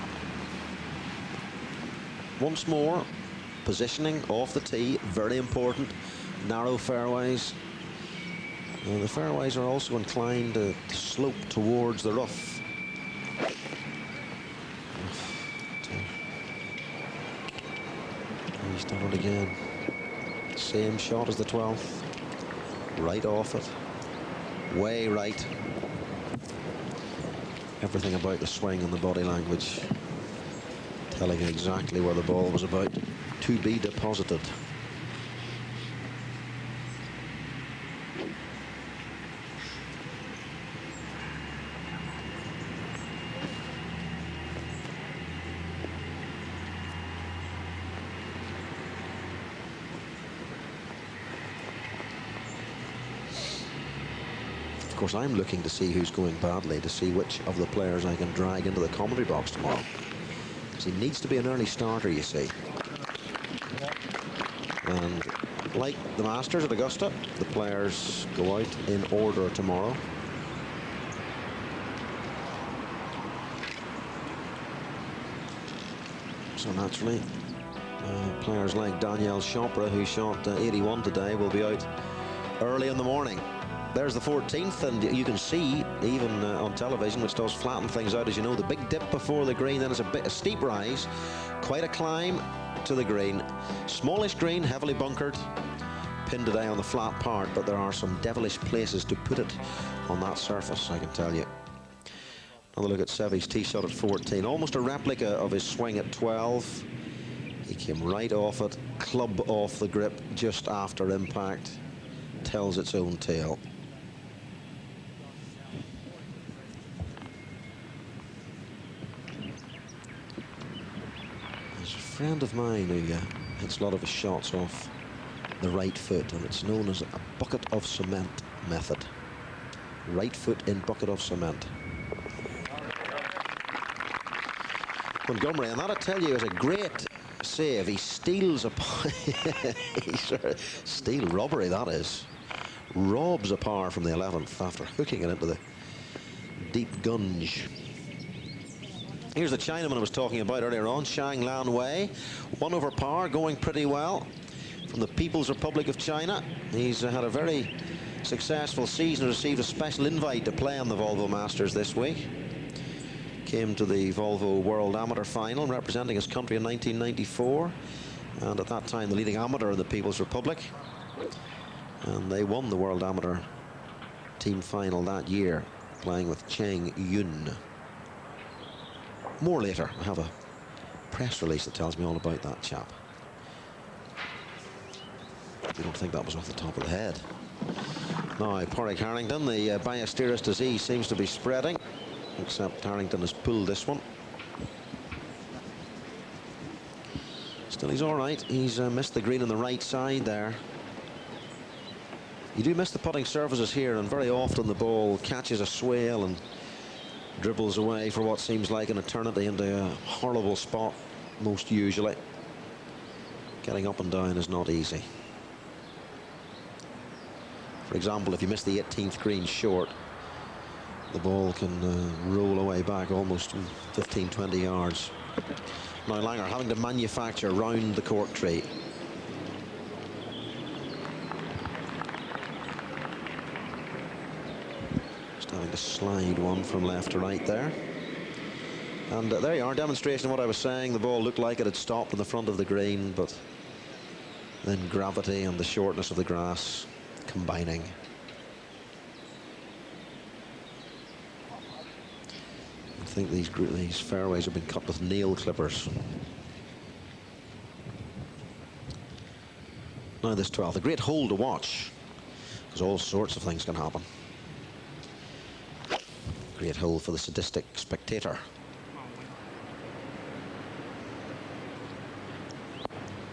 Once more, positioning off the tee, very important. Narrow fairways. The fairways are also inclined to slope towards the rough. He's done it again. Same shot as the 12th. Right off it. Way right. Everything about the swing and the body language telling exactly where the ball was about to be deposited. course, I'm looking to see who's going badly, to see which of the players I can drag into the commentary box tomorrow. Because he needs to be an early starter, you see. And like the Masters at Augusta, the players go out in order tomorrow. So naturally, players like Daniel Chopra, who shot 81 today, will be out early in the morning. There's the 14th, and you can see, even on television, which does flatten things out, as you know, the big dip before the green, then it's a steep rise, quite a climb to the green. Smallish green, heavily bunkered, pinned today on the flat part, but there are some devilish places to put it on that surface, I can tell you. Another look at Seve's tee shot at 14, almost a replica of his swing at 12. He came right off it, club off the grip just after impact. Tells its own tale. There's a friend of mine who hits a lot of his shots off the right foot, and it's known as a bucket of cement method. Right foot in bucket of cement. Montgomery, and that I tell you is a great save. He steals a steel robbery, that is. Robs a par from the 11th after hooking it into the deep gunge. Here's the Chinaman I was talking about earlier on, Shang Lan Wei. 1 over par, going pretty well from the People's Republic of China. He's had a very successful season, received a special invite to play on the Volvo Masters this week. Came to the Volvo World Amateur Final, representing his country in 1994, and at that time the leading amateur in the People's Republic. And they won the World Amateur Team Final that year, playing with Cheng Yun. More later. I have a press release that tells me all about that chap. You don't think that was off the top of the head. Now, Porrick Harrington, the Ballesteros disease seems to be spreading, except Harrington has pulled this one. Still, he's all right. He's missed the green on the right side there. You do miss the putting surfaces here, and very often the ball catches a swale and dribbles away for what seems like an eternity into a horrible spot, most usually. Getting up and down is not easy. For example, if you miss the 18th green short, the ball can roll away back almost 15, 20 yards. Now Langer having to manufacture round the cork tree. Just having to slide one from left to right there. And there you are, demonstration of what I was saying. The ball looked like it had stopped in the front of the green, but then gravity and the shortness of the grass combining. I think these fairways have been cut with nail clippers. Now this 12th, a great hole to watch, because all sorts of things can happen. Great hole for the sadistic spectator.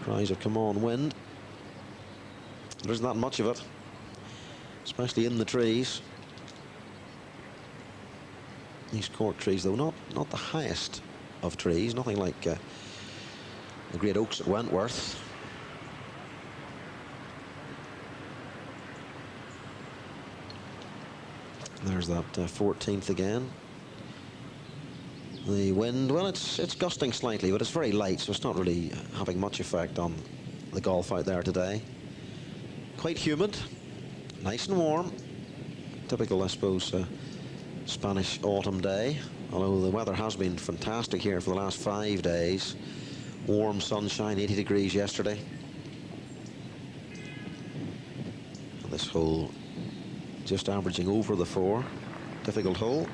Cries of come on wind. There isn't that much of it, especially in the trees. These cork trees, though, not the highest of trees, nothing like the great oaks at Wentworth. There's that 14th again. The wind, well, it's gusting slightly, but it's very light, so it's not really having much effect on the golf out there today. Quite humid, nice and warm. Typical, I suppose, Spanish autumn day, although the weather has been fantastic here for the last 5 days. Warm sunshine, 80 degrees yesterday. And this hole just averaging over the 4. Difficult hole.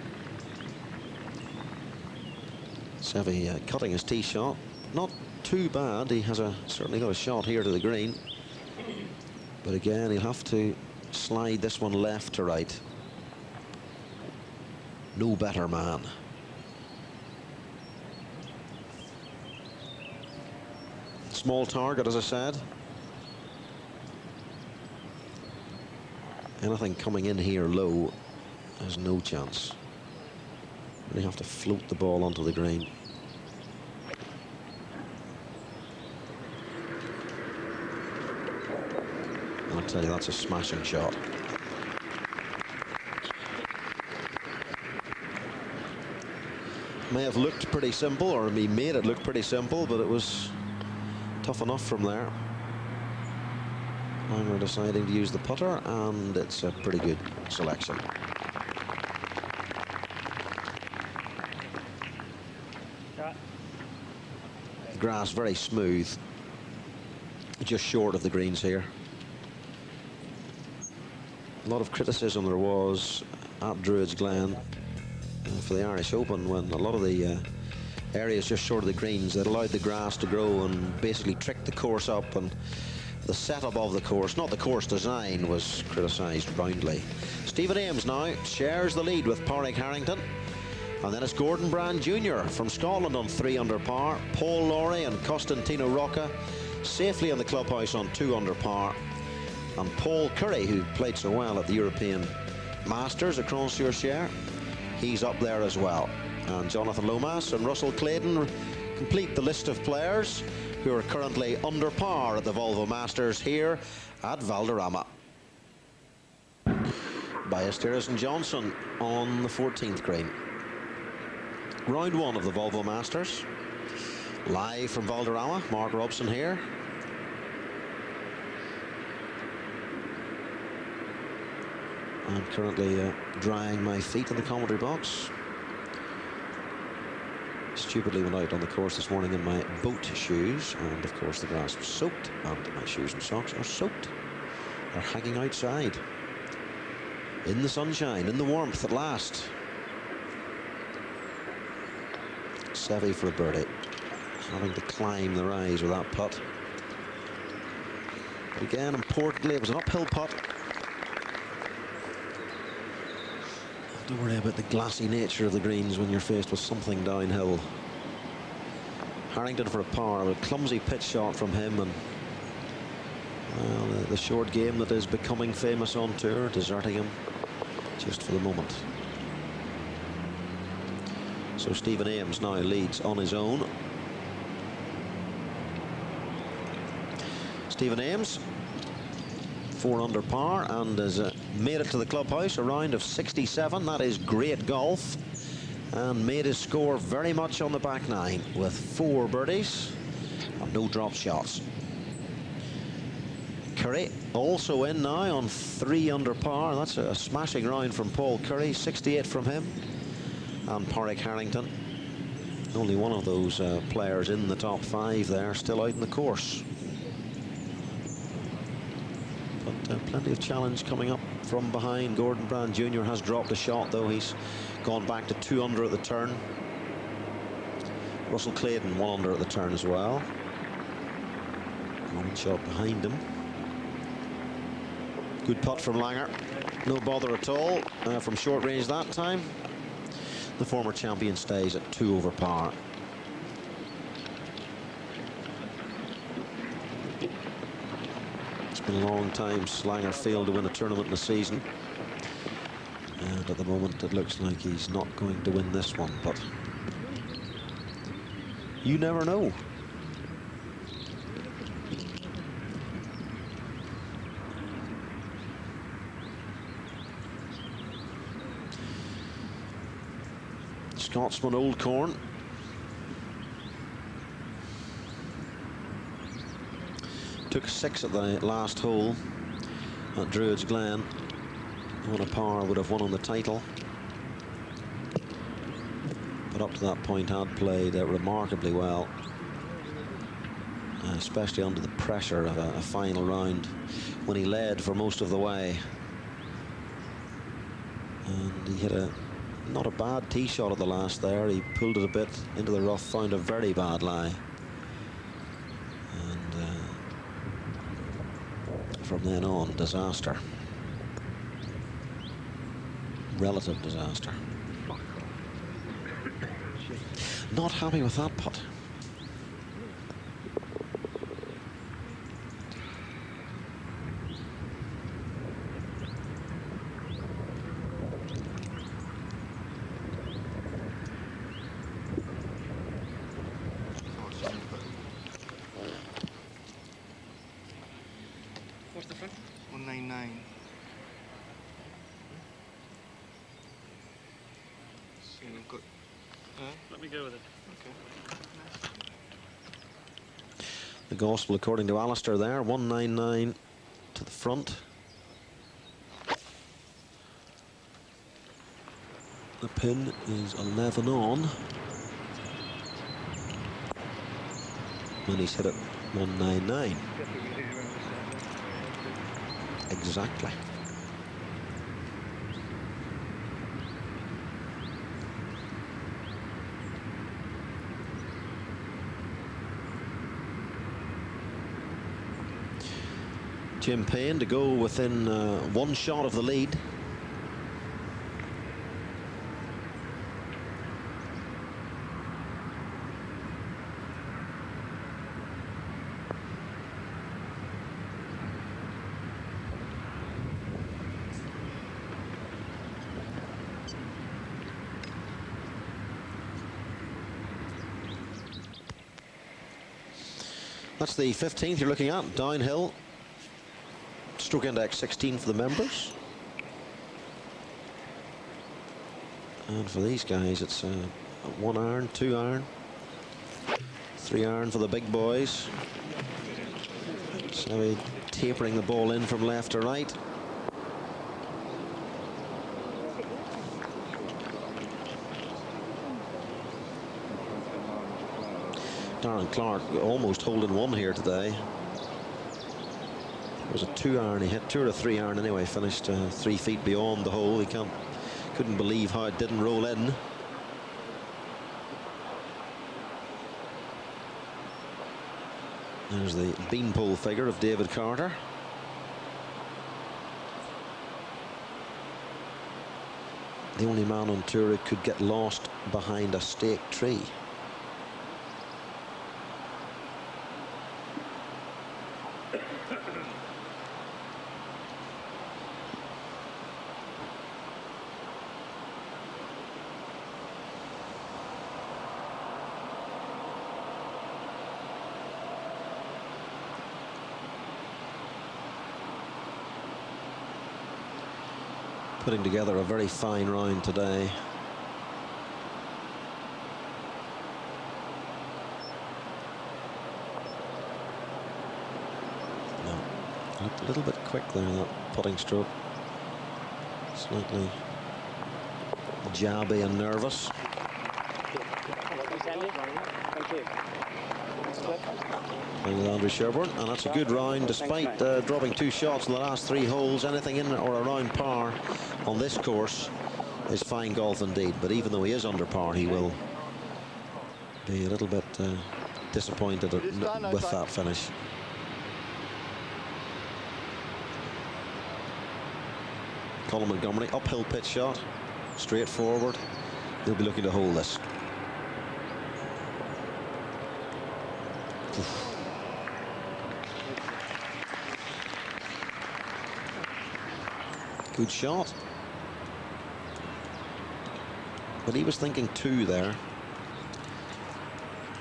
Seve cutting his tee shot. Not too bad. He has certainly got a shot here to the green. But again, he'll have to slide this one left to right. No better man. Small target, as I said. Anything coming in here low There's no chance. They have to float the ball onto the green. I'll tell you, that's a smashing shot. May have looked pretty simple, or he made it look pretty simple, but it was tough enough from there. And we're deciding to use the putter, and it's a pretty good selection. The grass very smooth, just short of the greens here. A lot of criticism there was at Druids Glen for the Irish Open, when a lot of the areas just short of the greens that allowed the grass to grow and basically tricked the course up, and the setup of the course, not the course design, was criticised roundly. Stephen Ames now shares the lead with Pádraig Harrington, and then it's Gordon Brand Jr. from Scotland on 3 under par. Paul Lawrie and Costantino Rocca safely in the clubhouse on 2 under par, and Paul Curry, who played so well at the European Masters at Crans-sur-Cher, he's up there as well. And Jonathan Lomas and Russell Clayton complete the list of players who are currently under par at the Volvo Masters here at Valderrama. Ballesteros and Johnson on the 14th green. Round 1 of the Volvo Masters. Live from Valderrama, Mark Robson here. I'm currently drying my feet in the commentary box. Stupidly went out on the course this morning in my boat shoes, and of course the grass was soaked, and my shoes and socks are soaked. They're hanging outside in the sunshine, in the warmth at last. Seve for a birdie, having to climb the rise with that putt. But again, importantly, it was an uphill putt. Don't worry about the glassy nature of the greens when you're faced with something downhill. Harrington for a par, a clumsy pitch shot from him, and well, the short game that is becoming famous on tour, deserting him just for the moment. So Stephen Ames now leads on his own. Stephen Ames, 4 under par, and has made it to the clubhouse, a round of 67. That is great golf, and made his score very much on the back nine with 4 birdies and no drop shots. Curry also in now on 3 under par. That's a smashing round from Paul Curry, 68 from him. And Pádraig Harrington, only one of those players in the top 5 there, still out in the course. But plenty of challenge coming up from behind. Gordon Brand Jr. has dropped a shot, though. He's gone back to 2 under at the turn. Russell Clayton 1 under at the turn as well. 1 shot behind him. Good putt from Langer. No bother at all from short range that time. The former champion stays at 2 over par. It's been a long time Langer failed to win a tournament in a season, and at the moment it looks like he's not going to win this one, but you never know. Scotsman Old Corn. Took 6 at the last hole at Druids Glen. On a par would have won on the title, but up to that point had played remarkably well, especially under the pressure of a final round when he led for most of the way. And he hit not a bad tee shot at the last there. He pulled it a bit into the rough, found a very bad lie, and from then on, disaster. Relative disaster. Not happy with that putt. Let me go with it. The gospel according to Alistair there, 199 to the front. The pin is 11 on. And he's hit it 199. Exactly. Jim Payne to go within one shot of the lead. That's the 15th you're looking at, downhill. Stroke index 16 for the members. And for these guys, it's 1 iron, 2 iron, 3 iron for the big boys. Seve tapering the ball in from left to right. Darren Clark almost holding one here today. It was a 2 iron, he hit 2 or a 3 iron anyway, finished 3 feet beyond the hole. He couldn't believe how it didn't roll in. There's the beanpole figure of David Carter. The only man on tour who could get lost behind a stake tree. Putting together a very fine round today. No, looked a little bit quick there, that putting stroke. Slightly jabby and nervous. Playing with Andrew Sherburne, and that's a good round despite dropping 2 shots in the last 3 holes. Anything in or around par on this course is fine golf indeed, but even though he is under par, he will be a little bit disappointed with that finish. Colin Montgomery, uphill pitch shot, straight forward. He'll be looking to hold this. Oof. Good shot. But he was thinking 2 there.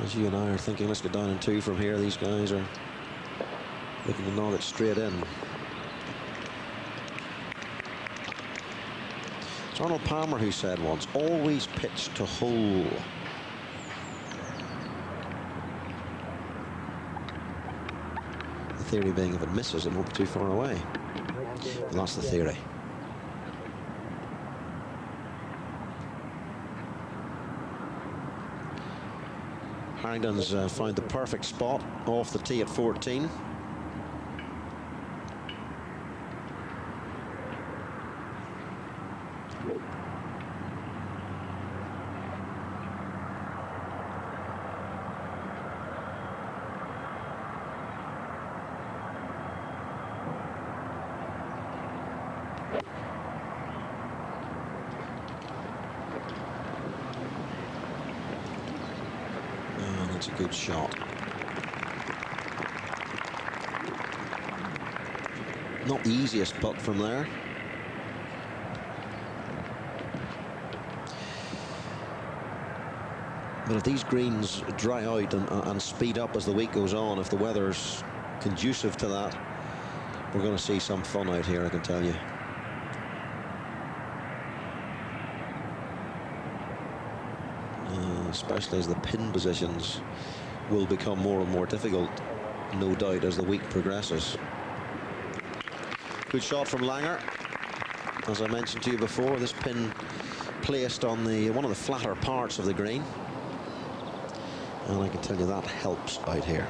As you and I are thinking, let's get down in 2 from here. These guys are looking to knock it straight in. It's Arnold Palmer who said once, always pitch to hole. The theory being if it misses, it won't be too far away. And that's the theory. Harrington's found the perfect spot off the tee at 14. That's a good shot. Not the easiest putt from there. But if these greens dry out and speed up as the week goes on, if the weather's conducive to that, we're going to see some fun out here, I can tell you. especially as the pin positions will become more and more difficult, no doubt, as the week progresses. Good shot from Langer. As I mentioned to you before, this pin placed on one of the flatter parts of the green, and I can tell you that helps out here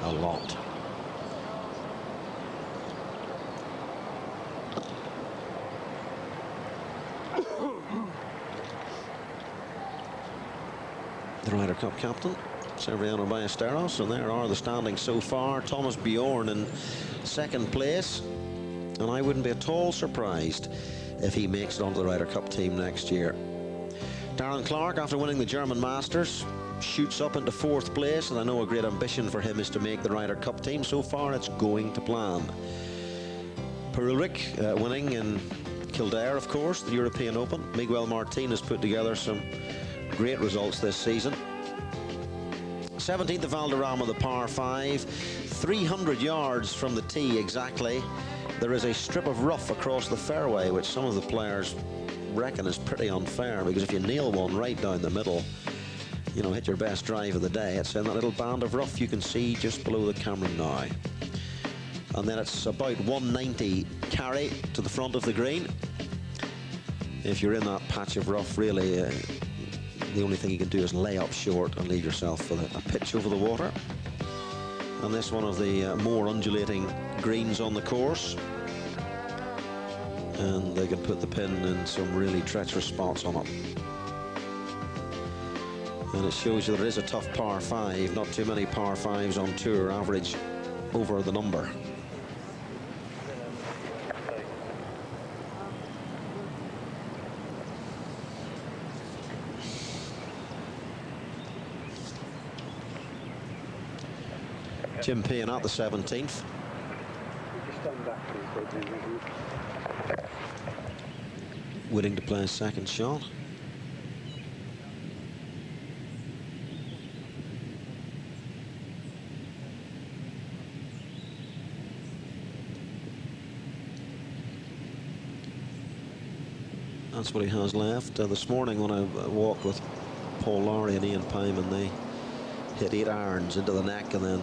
a lot. The Ryder Cup captain, Seve Ballesteros, and there are the standings so far. Thomas Bjorn in second place, and I wouldn't be at all surprised if he makes it onto the Ryder Cup team next year. Darren Clark, after winning the German Masters, shoots up into fourth place, and I know a great ambition for him is to make the Ryder Cup team. So far, it's going to plan. Per Ulrich winning in Kildare, of course, the European Open. Miguel Martin has put together some great results this season. 17th of Valderrama, the par 5, 300 yards from the tee exactly. There is a strip of rough across the fairway, which some of the players reckon is pretty unfair, because if you nail one right down the middle, you know, hit your best drive of the day, it's in that little band of rough you can see just below the camera now. And then it's about 190 carry to the front of the green. If you're in that patch of rough, really, the only thing you can do is lay up short and leave yourself with a pitch over the water. And this one of the more undulating greens on the course. And they can put the pin in some really treacherous spots on it. And it shows you that it is a tough par 5. Not too many par 5s on tour average over the number. Jim Payne at the 17th. Willing to play a second shot. That's what he has left. This morning when I walked with Paul Lowry and Ian Pyman, they hit 8 irons into the neck and then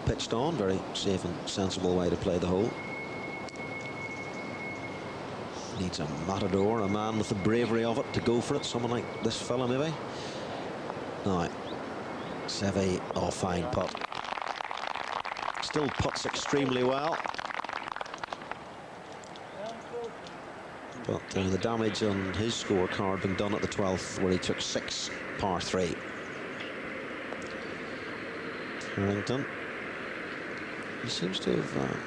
pitched on. Very safe and sensible way to play the hole. Needs a matador, a man with the bravery of it to go for it. Someone like this fella, maybe. Now, Seve, oh, fine putt. Still putts extremely well. But the damage on his scorecard being done at the 12th, where he took 6 par 3. Harrington. He seems to have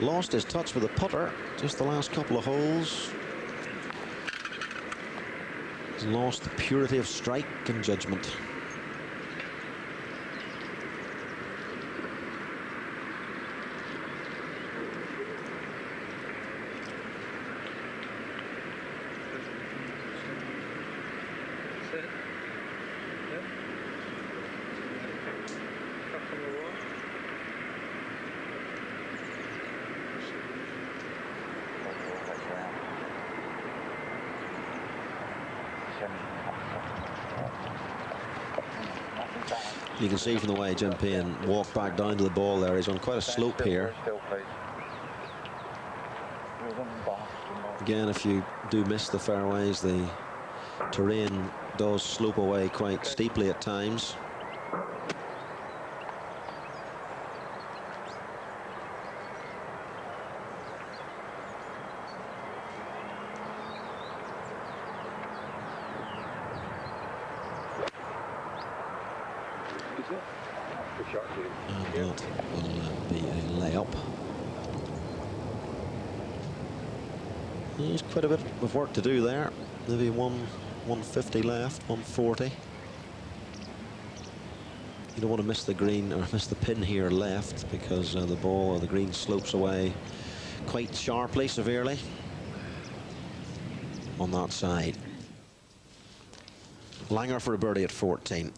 lost his touch with the putter just the last couple of holes. He's lost the purity of strike and judgment. You can see from the way Jim Payne walked back down to the ball there, he's on quite a slope here. Again, if you do miss the fairways, the terrain does slope away quite steeply at times. And that will be a layup. There's quite a bit of work to do there. Maybe 150 left, 140. You don't want to miss the green or miss the pin here left, because the ball or the green slopes away quite sharply, severely on that side. Langer for a birdie at 14.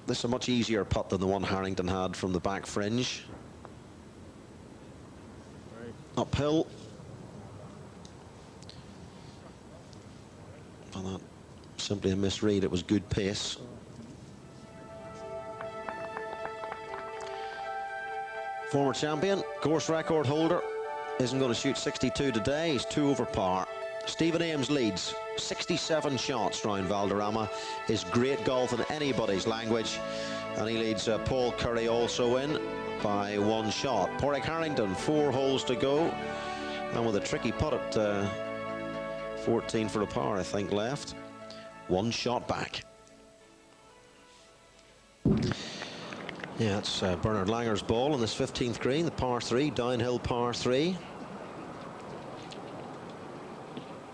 This is a much easier putt than the one Harrington had from the back fringe. Right. Uphill. And that simply a misread. It was good pace. Former champion, course record holder, isn't going to shoot 62 today. He's 2 over par. Stephen Ames leads 67 shots round Valderrama. Is great golf in anybody's language, and he leads Paul Curry also in by 1 shot. Porrick Harrington, 4 holes to go, and with a tricky putt at 14 for a par, I think, left. 1 shot back. Yeah, it's Bernard Langer's ball on this 15th green, the par 3, downhill par 3.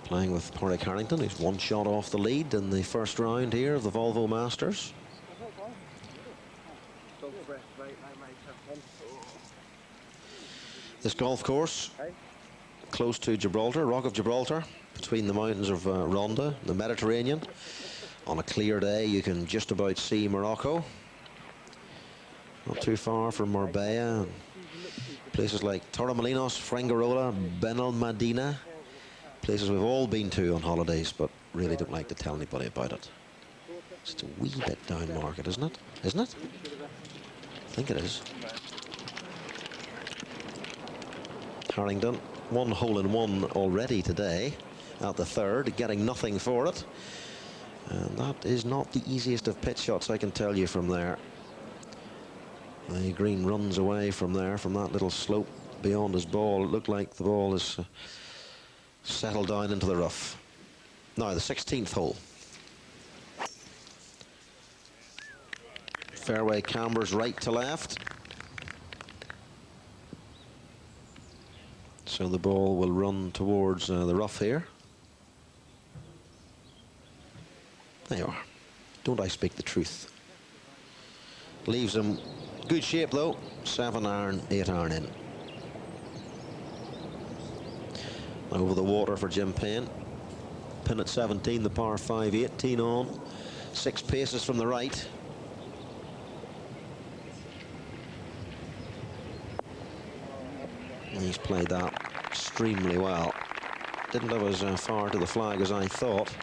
Playing with Porrick Harrington, who's 1 shot off the lead in the first round here of the Volvo Masters. This golf course, close to Gibraltar, Rock of Gibraltar, between the mountains of Ronda, the Mediterranean. On a clear day, you can just about see Morocco. Not too far from Marbella. Places like Torremolinos, Fuengirola, Benalmadena. Places we've all been to on holidays, but really don't like to tell anybody about it. It's a wee bit down market, isn't it? Isn't it? I think it is. Harrington, 1 hole in 1 already today at the 3rd, getting nothing for it. And that is not the easiest of pitch shots, I can tell you from there. The green runs away from there, from that little slope beyond his ball. It looked like the ball is settled down into the rough. Now, the 16th hole. Fairway cambers right to left. So the ball will run towards the rough here. There you are. Don't I speak the truth? Leaves him good shape though. 7 iron, 8 iron in. Over the water for Jim Payne. Pin at 17, the par 5, 18 on. 6 paces from the right. And he's played that extremely well. Didn't have as far to the flag as I thought.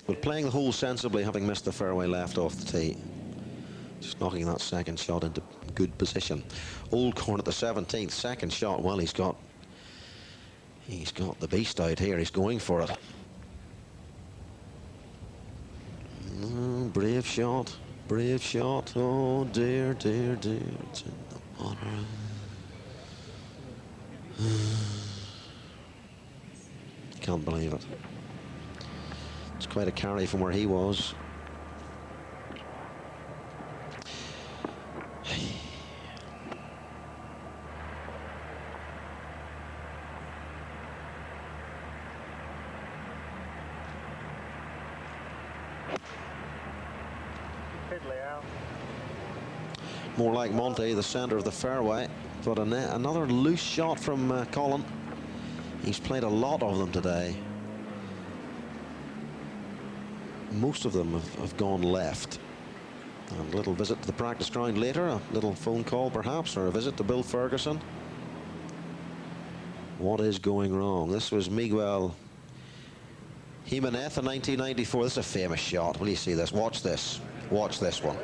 But playing the hole sensibly, having missed the fairway left off the tee. Just knocking that second shot into good position. Old Corn at the 17th, second shot. Well, he's got the beast out here. He's going for it. Brave shot, brave shot. Oh dear, dear, dear. It's in the water. Can't believe it. It's quite a carry from where he was. More like Monty, the centre of the fairway, but another loose shot from Colin. He's played a lot of them today. Most of them have gone left. And a little visit to the practice ground later, a little phone call perhaps, or a visit to Bill Ferguson. What is going wrong? This was Miguel Jimenez in 1994. This is a famous shot. Will you see this? Watch this. Watch this one.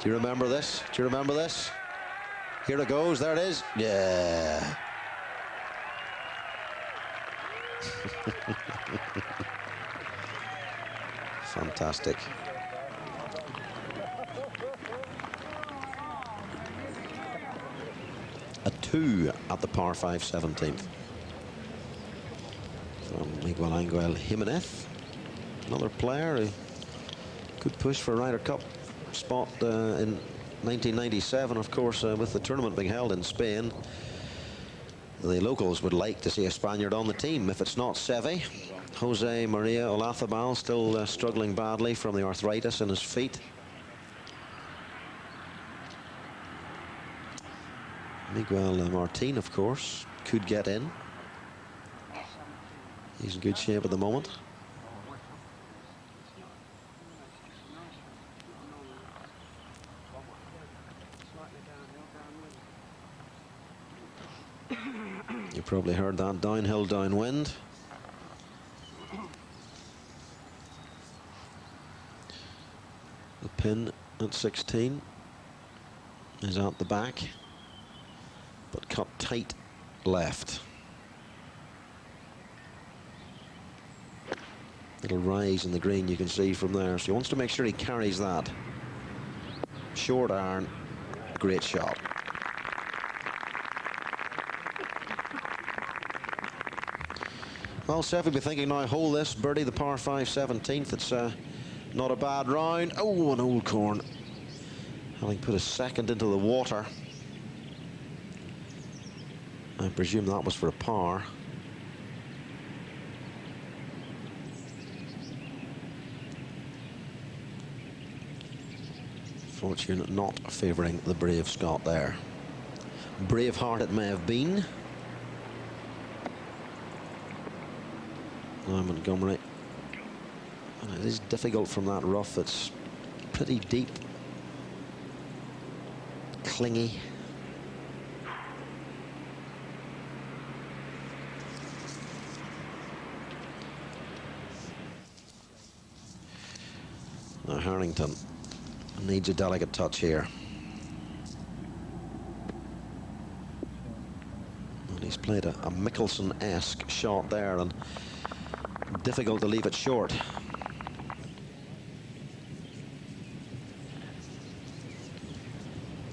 Do you remember this? Do you remember this? Here it goes. There it is. Yeah. Fantastic. A 2 at the par 5 17th. From Miguel Angel Jimenez. Another player who could push for a Ryder Cup spot in 1997, of course, with the tournament being held in Spain. The locals would like to see a Spaniard on the team. If it's not Seve, Jose Maria Olazabal, still struggling badly from the arthritis in his feet. Miguel Martin, of course, could get in. He's in good shape at the moment. You probably heard that downhill downwind. Pin at 16 is out the back, but cut tight left. Little rise in the green you can see from there, so he wants to make sure he carries that. Short iron, great shot. Well, Seve will be thinking now, hold this, birdie the par 5 17th. It's not a bad round. Oh, an old corn. Having put a second into the water. I presume that was for a par. Fortune not favouring the brave Scot there. Brave heart it may have been. Now Montgomery. And it is difficult from that rough. It's pretty deep. Clingy. Now Harrington needs a delicate touch here. And he's played a Mickelson-esque shot there, and difficult to leave it short.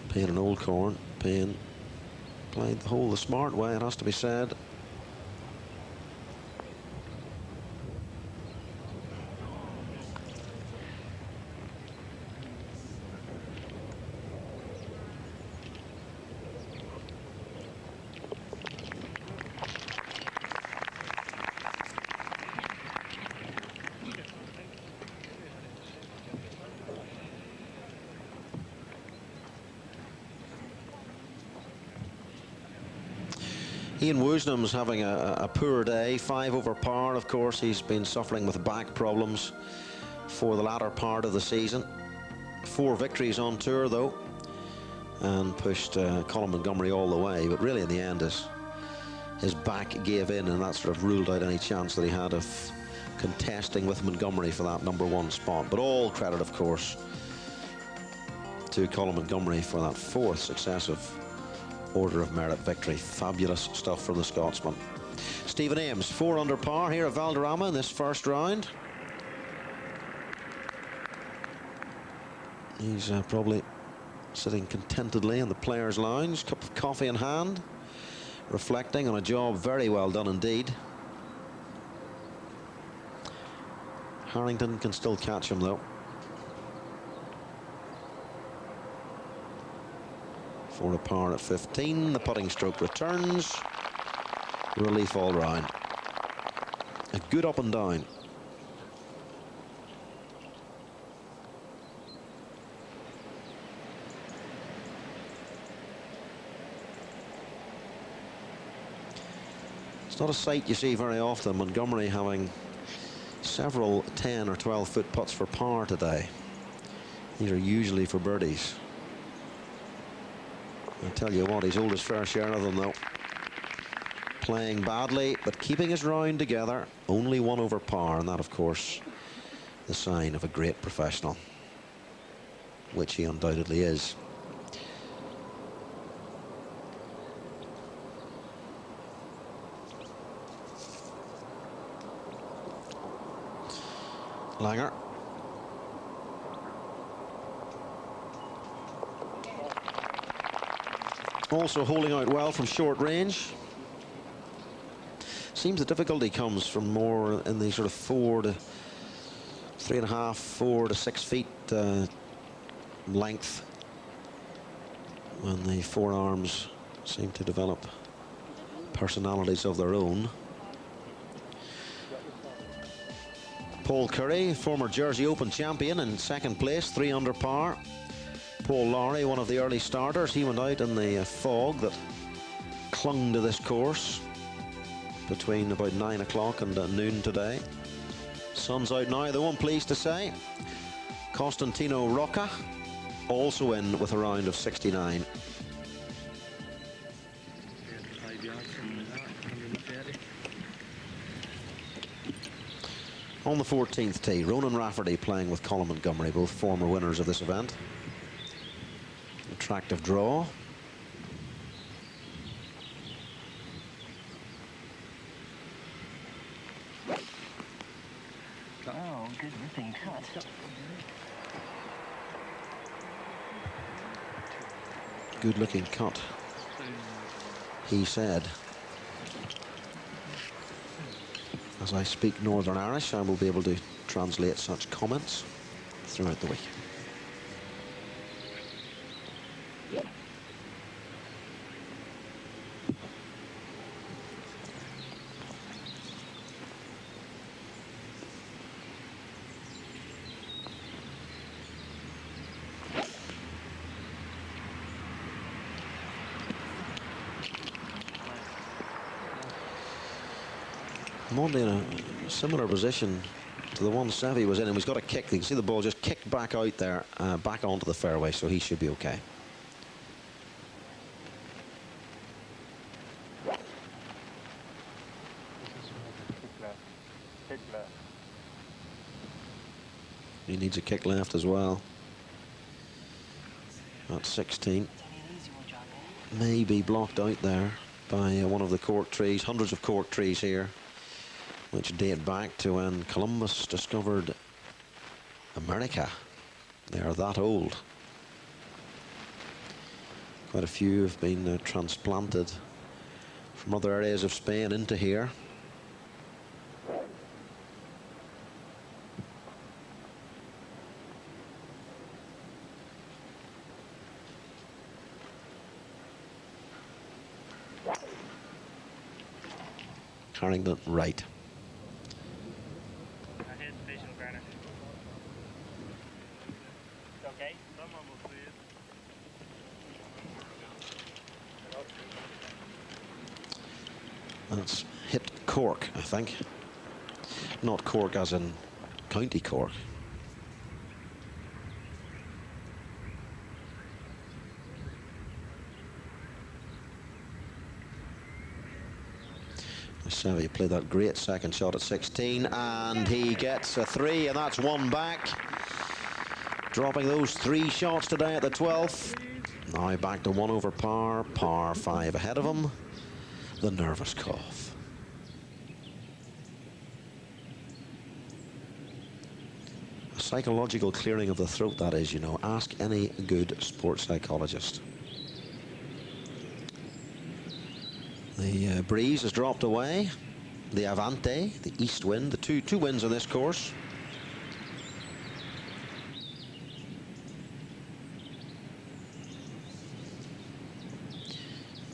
Payne an old corn. Payne played the hole the smart way, it has to be said. Ian Woosnam's having a poor day, 5 over par. Of course, he's been suffering with back problems for the latter part of the season. 4 victories on tour, though, and pushed Colin Montgomery all the way. But really, in the end, his back gave in, and that sort of ruled out any chance that he had of contesting with Montgomery for that #1 spot. But all credit, of course, to Colin Montgomery for that 4th successive Order of Merit victory. Fabulous stuff from the Scotsman. Stephen Ames, 4 under par here at Valderrama in this first round. He's probably sitting contentedly in the players' lounge, cup of coffee in hand, reflecting on a job very well done indeed. Harrington can still catch him, though. 4 a par at 15. The putting stroke returns. Relief all round. A good up and down. It's not a sight you see very often. Montgomery having several 10 or 12 foot putts for par today. These are usually for birdies. I tell you what, he's owed his fair share of them, though. Playing badly, but keeping his round together. Only 1 over par, and that, of course, the sign of a great professional, which he undoubtedly is. Langer. Also holding out well from short range. Seems the difficulty comes from more in the sort of 4 to 3.5, 4 to 6 feet length, when the forearms seem to develop personalities of their own. Paul Curry, former Jersey Open champion, in 2nd place, 3 under par. Paul Lowry, one of the early starters, he went out in the fog that clung to this course between about 9 o'clock and noon today. Sun's out now, though, I'm pleased to say. Costantino Rocca also in with a round of 69. On the 14th tee, Ronan Rafferty playing with Colin Montgomery, both former winners of this event. Attractive draw. Oh, good ripping cut. Good looking cut, he said. As I speak Northern Irish, I will be able to translate such comments throughout the week. Monday in a similar position to the one Seve was in, and he's got a kick. You can see the ball just kicked back out there, back onto the fairway, so he should be okay. Kick left. He needs a kick left as well. At 16. Maybe blocked out there by one of the cork trees. Hundreds of cork trees here, which date back to when Columbus discovered America. They are that old. Quite a few have been transplanted from other areas of Spain into here. Carrington right. Here's the vision, Granite. Okay. Someone will see it. That's hit Cork, I think. Not Cork as in County Cork. Seve played that great second shot at 16, and he gets a 3, and that's one back. Dropping those 3 shots today at the 12th. Now back to 1 over par, par 5 ahead of him. The nervous cough. A psychological clearing of the throat, that is, you know. Ask any good sports psychologist. The breeze has dropped away. The Avante, the east wind, the two winds on this course.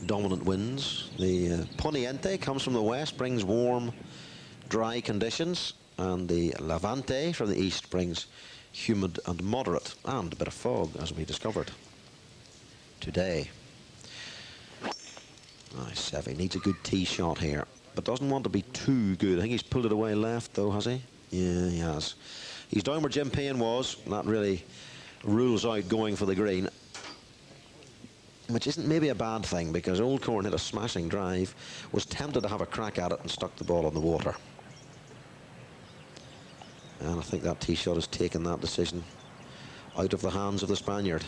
Dominant winds. The Poniente comes from the west, brings warm, dry conditions, and the Levante from the east brings humid and moderate, and a bit of fog, as we discovered today. Seve needs a good tee shot here, but doesn't want to be too good. I think he's pulled it away left, though, has he? Yeah, he has. He's down where Jim Payne was. That really rules out going for the green, which isn't maybe a bad thing, because Old Corn hit a smashing drive, was tempted to have a crack at it and stuck the ball in the water. And I think that tee shot has taken that decision out of the hands of the Spaniard.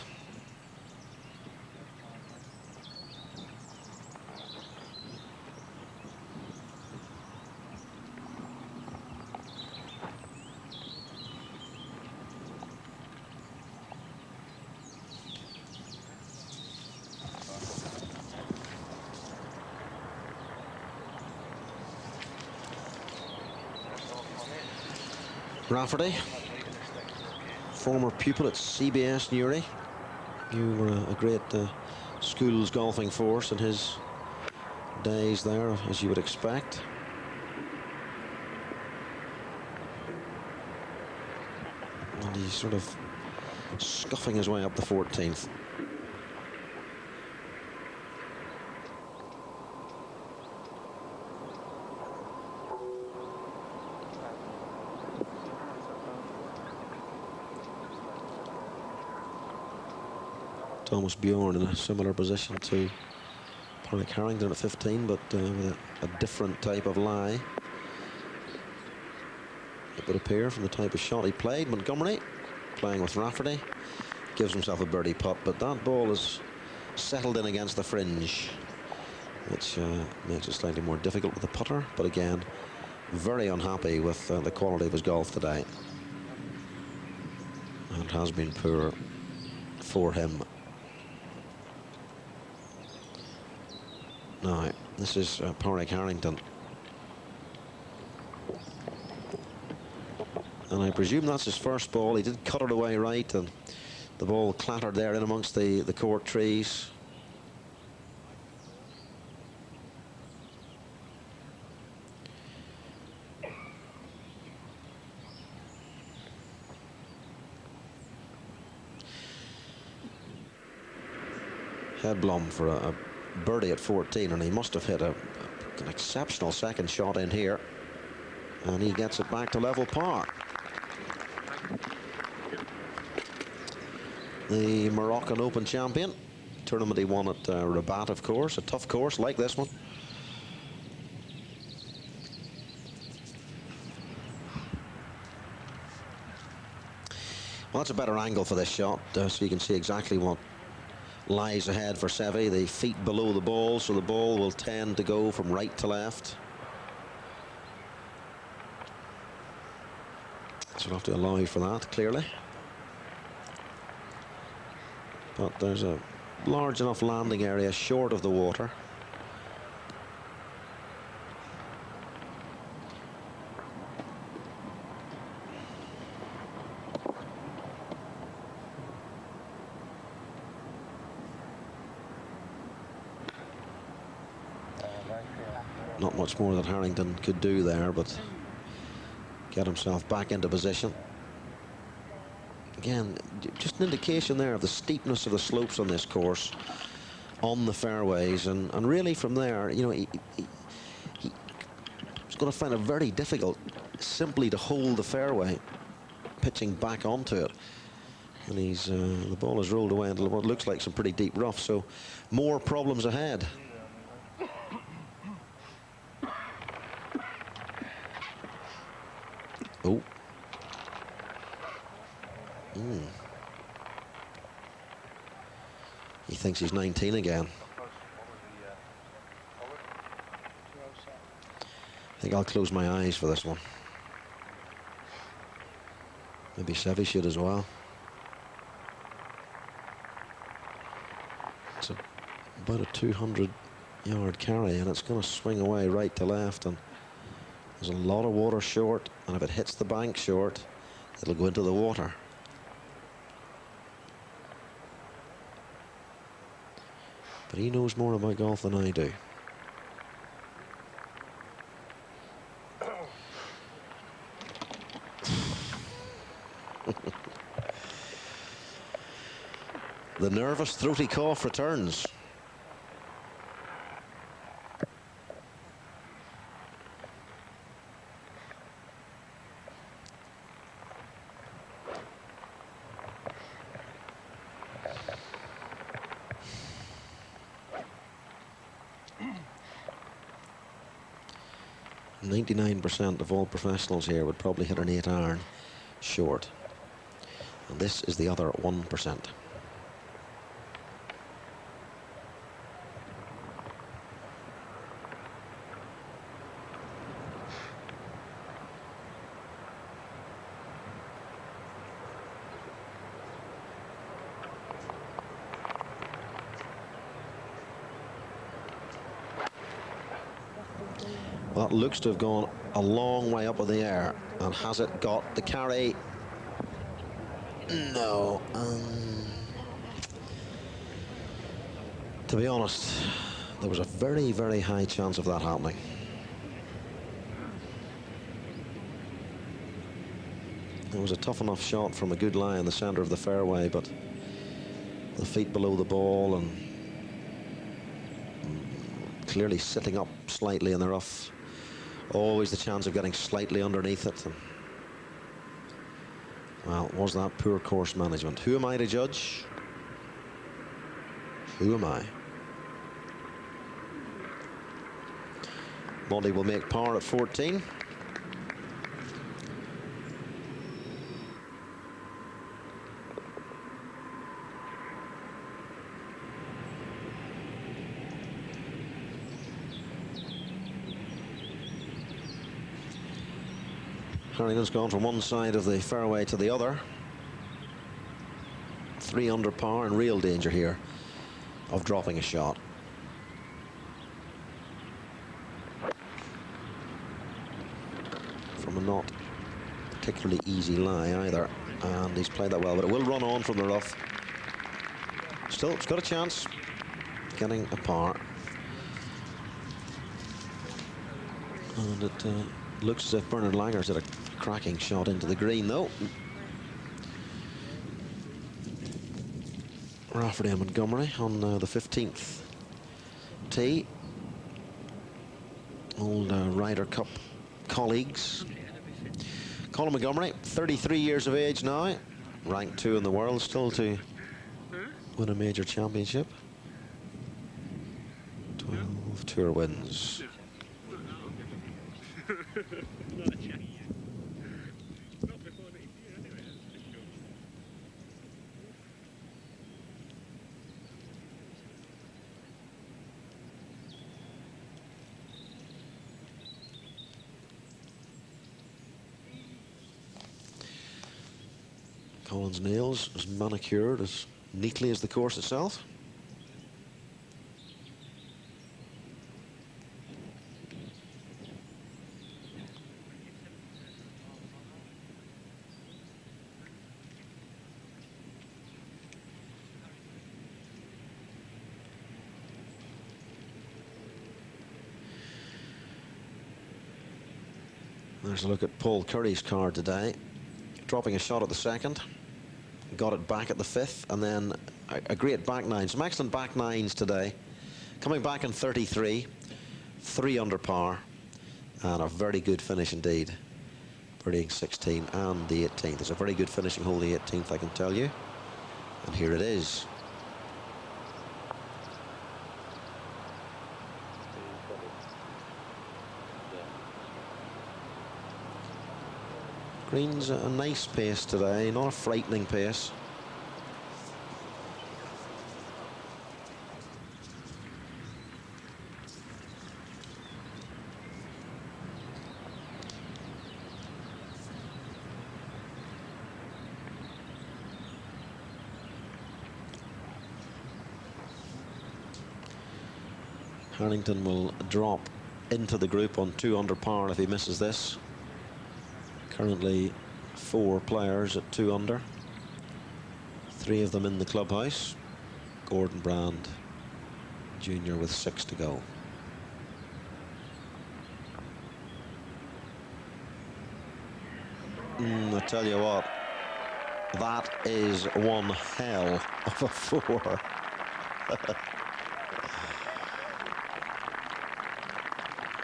Rafferty, former pupil at CBS Newry. You were a great schools golfing force in his days there, as you would expect. And he's sort of scuffing his way up the 14th. Thomas Bjorn in a similar position to Patrick Harrington at 15, but with a different type of lie. it would appear, from the type of shot he played. Montgomery, playing with Rafferty, gives himself a birdie putt, but that ball is settled in against the fringe, which makes it slightly more difficult with the putter. But again, very unhappy with the quality of his golf today. And it has been poor for him. Now, this is Padraig Harrington. And I presume that's his first ball. He did cut it away right, and the ball clattered there in amongst the court trees. Headblom for a birdie at 14, and he must have hit an exceptional second shot in here, and he gets it back to level par. The Moroccan Open champion, tournament he won at Rabat, of course, a tough course like this one. Well, that's a better angle for this shot, so you can see exactly what lies ahead for Seve. The feet below the ball, so the ball will tend to go from right to left. So we'll have to allow for that, clearly. But there's a large enough landing area short of the water. Not much more that Harrington could do there, but get himself back into position. Again, just an indication there of the steepness of the slopes on this course, on the fairways, and really from there, you know, he's going to find it very difficult simply to hold the fairway, pitching back onto it. And he's the ball has rolled away into what looks like some pretty deep rough, so more problems ahead. Oh. He thinks he's 19 again. I think I'll close my eyes for this one. Maybe Seve should as well. It's about a 200-yard carry, and it's going to swing away right to left, and there's a lot of water short, and if it hits the bank short, it'll go into the water. But he knows more about golf than I do. The nervous, throaty cough returns. .99% of all professionals here would probably hit an 8-iron short, and this is the other 1%. That looks to have gone a long way up in the air, and has it got the carry? No. To be honest, there was a very, very high chance of that happening. It was a tough enough shot from a good lie in the centre of the fairway, but the feet below the ball and clearly sitting up slightly in the rough. Always the chance of getting slightly underneath it. And, well, was that poor course management? Who am I to judge? Who am I? Monty will make par at 14. Harrington's gone from one side of the fairway to the other. 3 under par, in real danger here of dropping a shot. From a not particularly easy lie either, and he's played that well, but it will run on from the rough. Still, it's got a chance getting a par. And it looks as if Bernard Langer's had a cracking shot into the green, though. Rafferty and Montgomery on the 15th tee. Old Ryder Cup colleagues. Colin Montgomery, 33 years of age now, ranked 2 in the world, still to win a major championship. 12 tour wins. Colin's nails as manicured as neatly as the course itself. There's a look at Paul Curry's card today. Dropping a shot at the second. Got it back at the 5th, and then a great back nine. Some excellent back nines today. Coming back in 33, 3 under par, and a very good finish indeed. Birdieing 16 and the 18th. It's a very good finishing hole, the 18th, I can tell you. And here it is. Green's a nice pace today, not a frightening pace. Harrington will drop into the group on 2 under par if he misses this. Currently 4 players at 2 under. 3 of them in the clubhouse. Gordon Brand Jr. with 6 to go. I tell you what, that is one hell of a 4.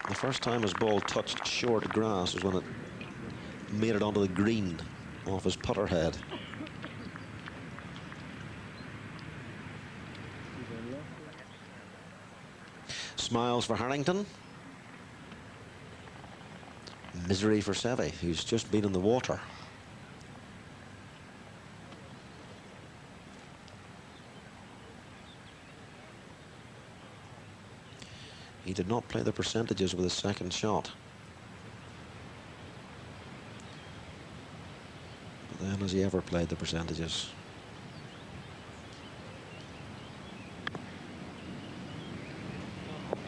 The first time his ball touched short grass was when it made it onto the green off his putter head. Smiles for Harrington. Misery for Seve, who's just been in the water. He did not play the percentages with his second shot. But then has he ever played the percentages?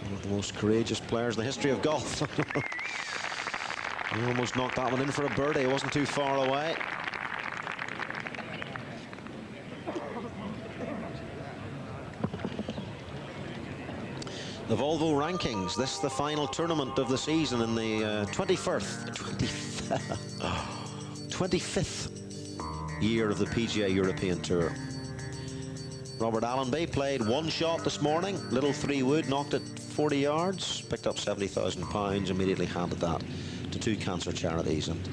One of the most courageous players in the history of golf. He almost knocked that one in for a birdie. It wasn't too far away. The Volvo rankings. This is the final tournament of the season in the 25th year of the PGA European Tour. Robert Allenby played 1 shot this morning. Little 3-wood, knocked it 40 yards, picked up £70,000, immediately handed that to 2 cancer charities, and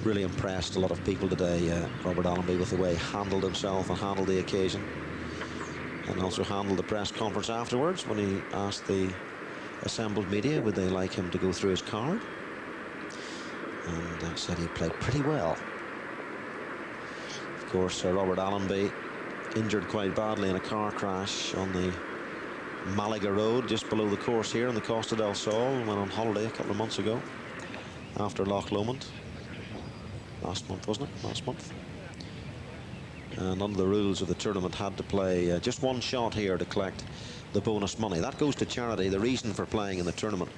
really impressed a lot of people today, Robert Allenby, with the way he handled himself and handled the occasion. And also handled the press conference afterwards when he asked the assembled media would they like him to go through his card, and said he played pretty well. Of course, Robert Allenby injured quite badly in a car crash on the Malaga Road just below the course here in the Costa del Sol. Went on holiday a couple of months ago after Loch Lomond. last month, wasn't it? Last month. And under the rules of the tournament, had to play just one shot here to collect the bonus money. That goes to charity. The reason for playing in the tournament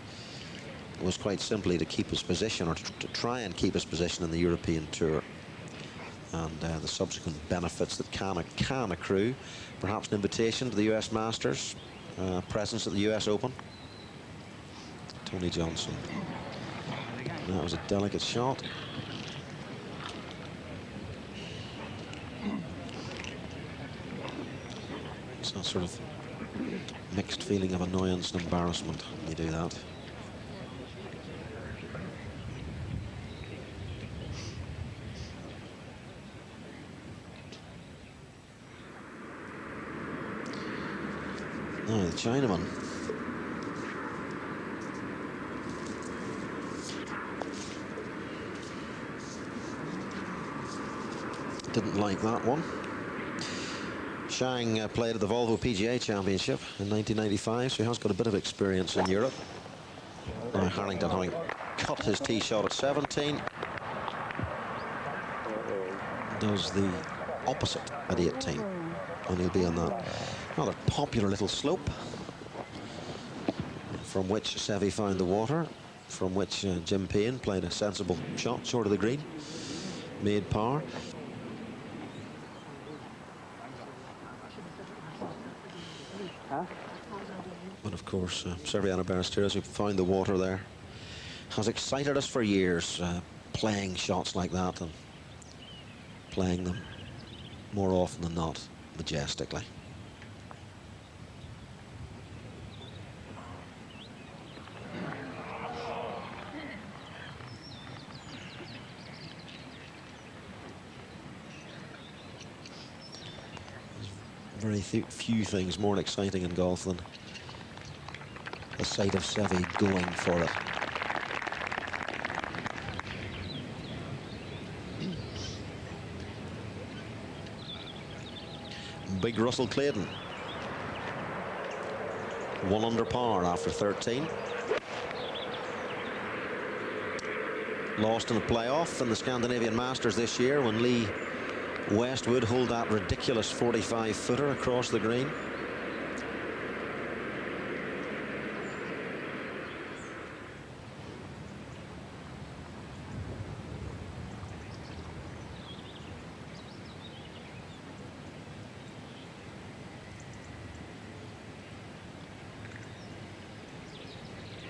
was quite simply to keep his position, or to try and keep his position in the European Tour. And the subsequent benefits that can accrue, perhaps an invitation to the US Masters, presence at the US Open. Tony Johnson. That was a delicate shot. It's a sort of mixed feeling of annoyance and embarrassment when you do that. Now the Chinaman. Didn't like that one. Shang played at the Volvo PGA Championship in 1995, so he has got a bit of experience in Europe. Now Harrington, having cut his tee shot at 17, does the opposite at 18, and he'll be on that rather popular little slope from which Seve found the water, from which Jim Payne played a sensible shot short of the green, made par. But of course, Seve Ballesteros, who found the water there, has excited us for years, playing shots like that and playing them more often than not majestically. Very few things more exciting in golf than the sight of Seve going for it. Big Russell Clayton. 1 under par after 13. Lost in a playoff in the Scandinavian Masters this year when Lee Westwood hold that ridiculous 45-footer across the green.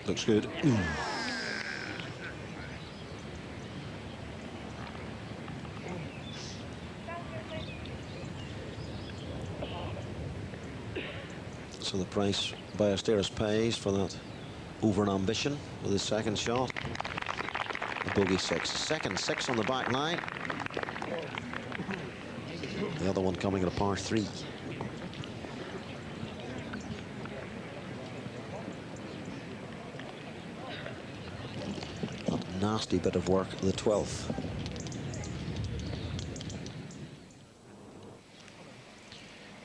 Looks good. So the price Ballesteros pays for that over an ambition with his second shot. A bogey 6. Second 6 on the back nine. The other one coming at a par 3. A nasty bit of work, the 12th.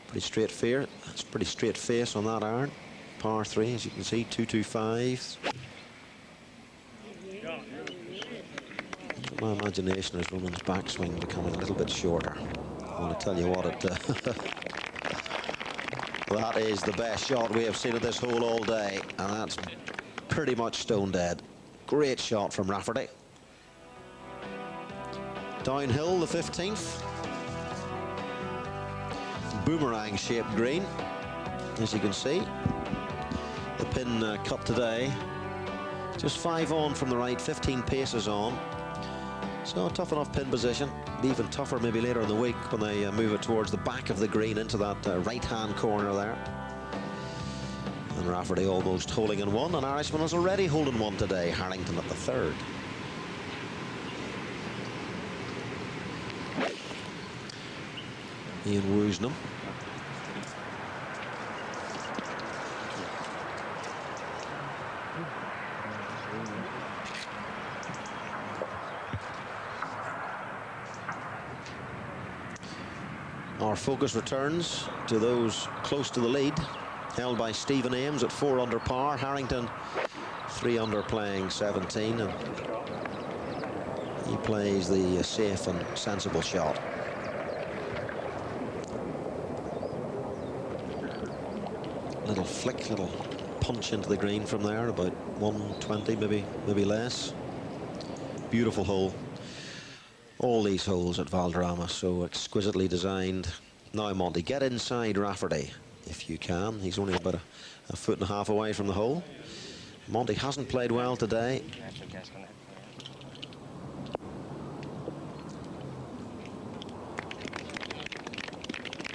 Pretty straight fair. It's pretty straight face on that iron. Par 3, as you can see, 225. My imagination is Roman's backswing becoming a little bit shorter. I want to tell you what, that is the best shot we have seen at this hole all day, and that's pretty much stone dead. Great shot from Rafferty. Downhill, the 15th. Boomerang-shaped green, as you can see. The pin cut today. Just 5 on from the right, 15 paces on. So a tough enough pin position. Be even tougher maybe later in the week when they move it towards the back of the green into that right-hand corner there. And Rafferty almost holding in one. An Irishman is already holding one today. Harrington at the 3rd. Ian Woosnam. Our focus returns to those close to the lead, held by Stephen Ames at 4 under par. Harrington 3 under playing 17, and He plays the safe and sensible shot. Little flick, little punch into the green from there, about 120, maybe less. Beautiful hole. All these holes at Valderrama, so exquisitely designed. Now, Monty, get inside Rafferty if you can. He's only about a foot and a half away from the hole. Monty hasn't played well today.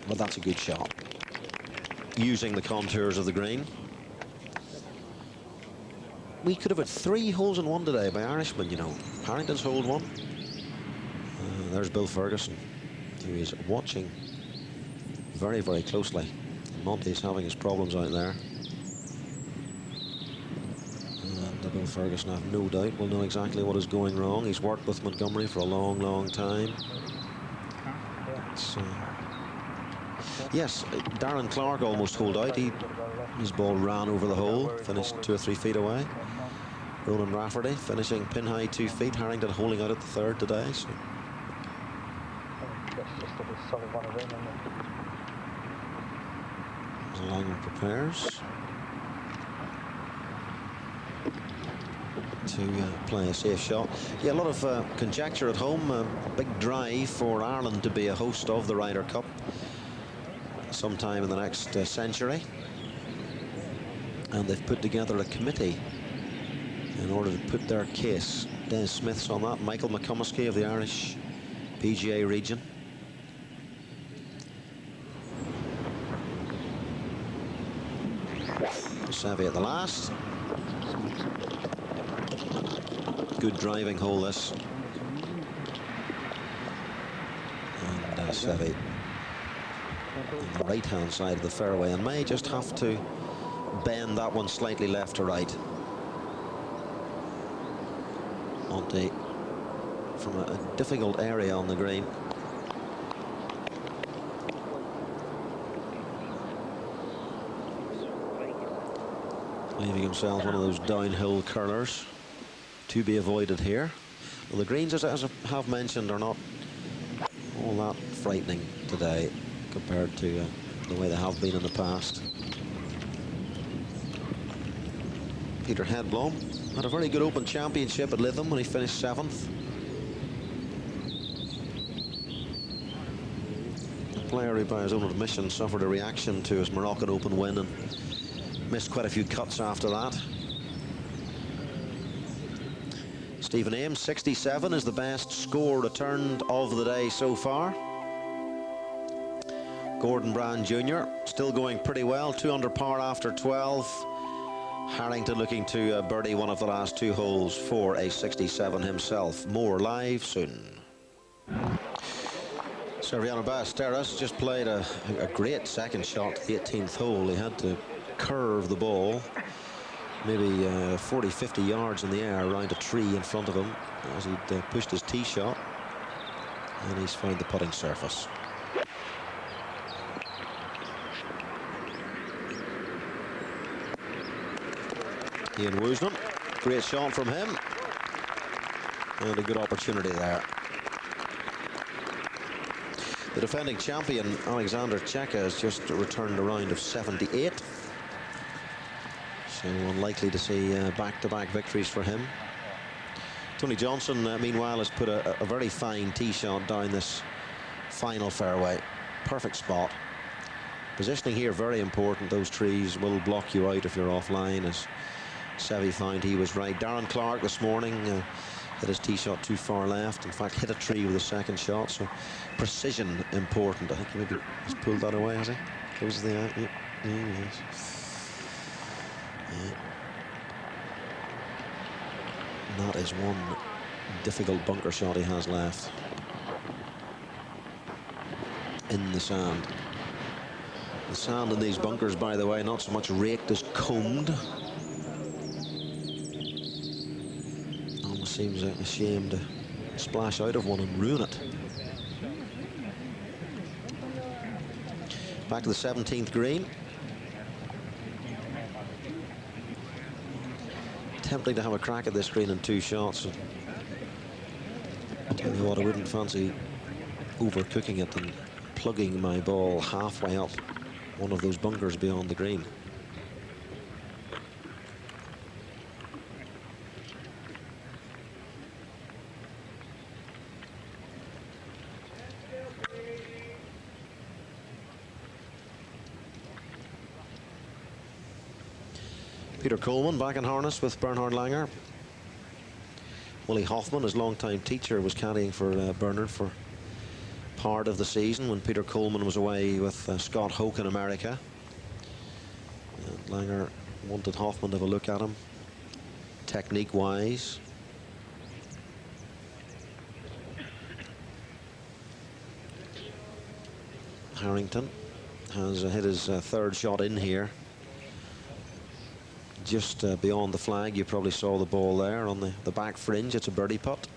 But that's a good shot, using the contours of the green. We could have had 3 holes in one today by Irishmen, you know. Harrington's holed one. There's Bill Ferguson, who is watching very, very closely. Monty's having his problems out there. And Bill Ferguson, I have no doubt, will know exactly what is going wrong. He's worked with Montgomery for a long, long time. Yes, Darren Clark almost holed out. His ball ran over the hole, finished 2 or 3 feet away. Ronan Rafferty finishing pin high 2 feet. Harrington holding out at the 3rd today. So. As Langer prepares to play a safe shot. Yeah, a lot of conjecture at home. Big drive for Ireland to be a host of the Ryder Cup sometime in the next century. And they've put together a committee in order to put their case. Des Smith's on that. Michael McCumasky of the Irish PGA region. Seve at the last. Good driving hole this. And Seve on the right hand side of the fairway, and may just have to bend that one slightly left to right. Monty from a difficult area on the green. Leaving himself one of those downhill curlers to be avoided here. Well, the greens, as I have mentioned, are not all that frightening today compared to the way they have been in the past. Peter Hedblom had a very good Open Championship at Lytham when he finished 7th. A player who, by his own admission, suffered a reaction to his Moroccan Open win and missed quite a few cuts after that. Stephen Ames, 67, is the best score returned of the day so far. Gordon Brand Jr. still going pretty well, 2 under par after 12. Harrington looking to birdie one of the last 2 holes for a 67 himself. More live soon. Seve Ballesteros just played a great second shot to the 18th hole. He had to curve the ball maybe 40-50 yards in the air around a tree in front of him as he pushed his tee shot, and he's found the putting surface. Ian Woosnam, great shot from him, and a good opportunity there. The defending champion Alexander Cheka has just returned a round of 78, so unlikely to see back-to-back victories for him. Tony Johnson, meanwhile, has put a very fine tee shot down this final fairway. Perfect spot. Positioning here very important. Those trees will block you out if you're offline, as Seve found he was right. Darren Clark this morning hit his tee shot too far left. In fact, hit a tree with his second shot, so precision important. I think he maybe has pulled that away, has he? Closes the eye. Yes. Yeah. That is one difficult bunker shot he has left. In the sand. The sand in these bunkers, by the way, not so much raked as combed. Almost seems a shame to splash out of one and ruin it. Back to the 17th green. Tempting to have a crack at this green in 2 shots. You know what, I wouldn't fancy overcooking it and plugging my ball halfway up one of those bunkers beyond the green. Peter Coleman back in harness with Bernhard Langer. Willie Hoffman, his longtime teacher, was caddying for Bernhard for part of the season when Peter Coleman was away with Scott Hoke in America. And Langer wanted Hoffman to have a look at him, technique-wise. Harrington has hit his third shot in here. Just beyond the flag, you probably saw the ball there on the back fringe. It's a birdie putt.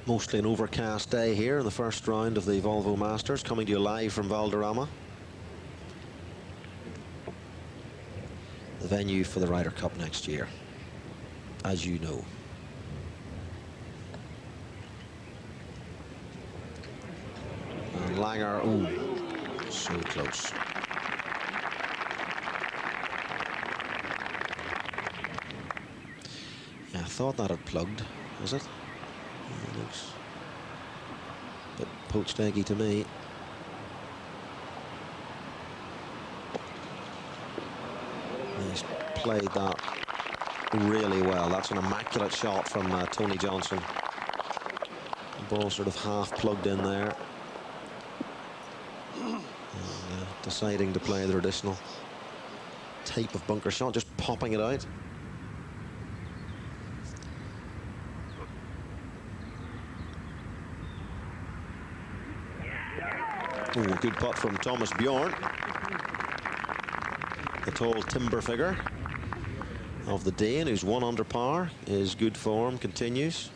Mostly an overcast day here in the first round of the Volvo Masters, coming to you live from Valderrama, the venue for the Ryder Cup next year, as you know. And Langer, ooh, so close. Yeah, I thought that had plugged, is it? It looks a bit poached eggy to me. He's played that really well. That's an immaculate shot from Tony Johnson. The ball sort of half plugged in there. And, deciding to play the traditional type of bunker shot, just popping it out. Ooh, good putt from Thomas Bjorn. The tall timber figure of the Dane, who's 1 under par. His good form continues.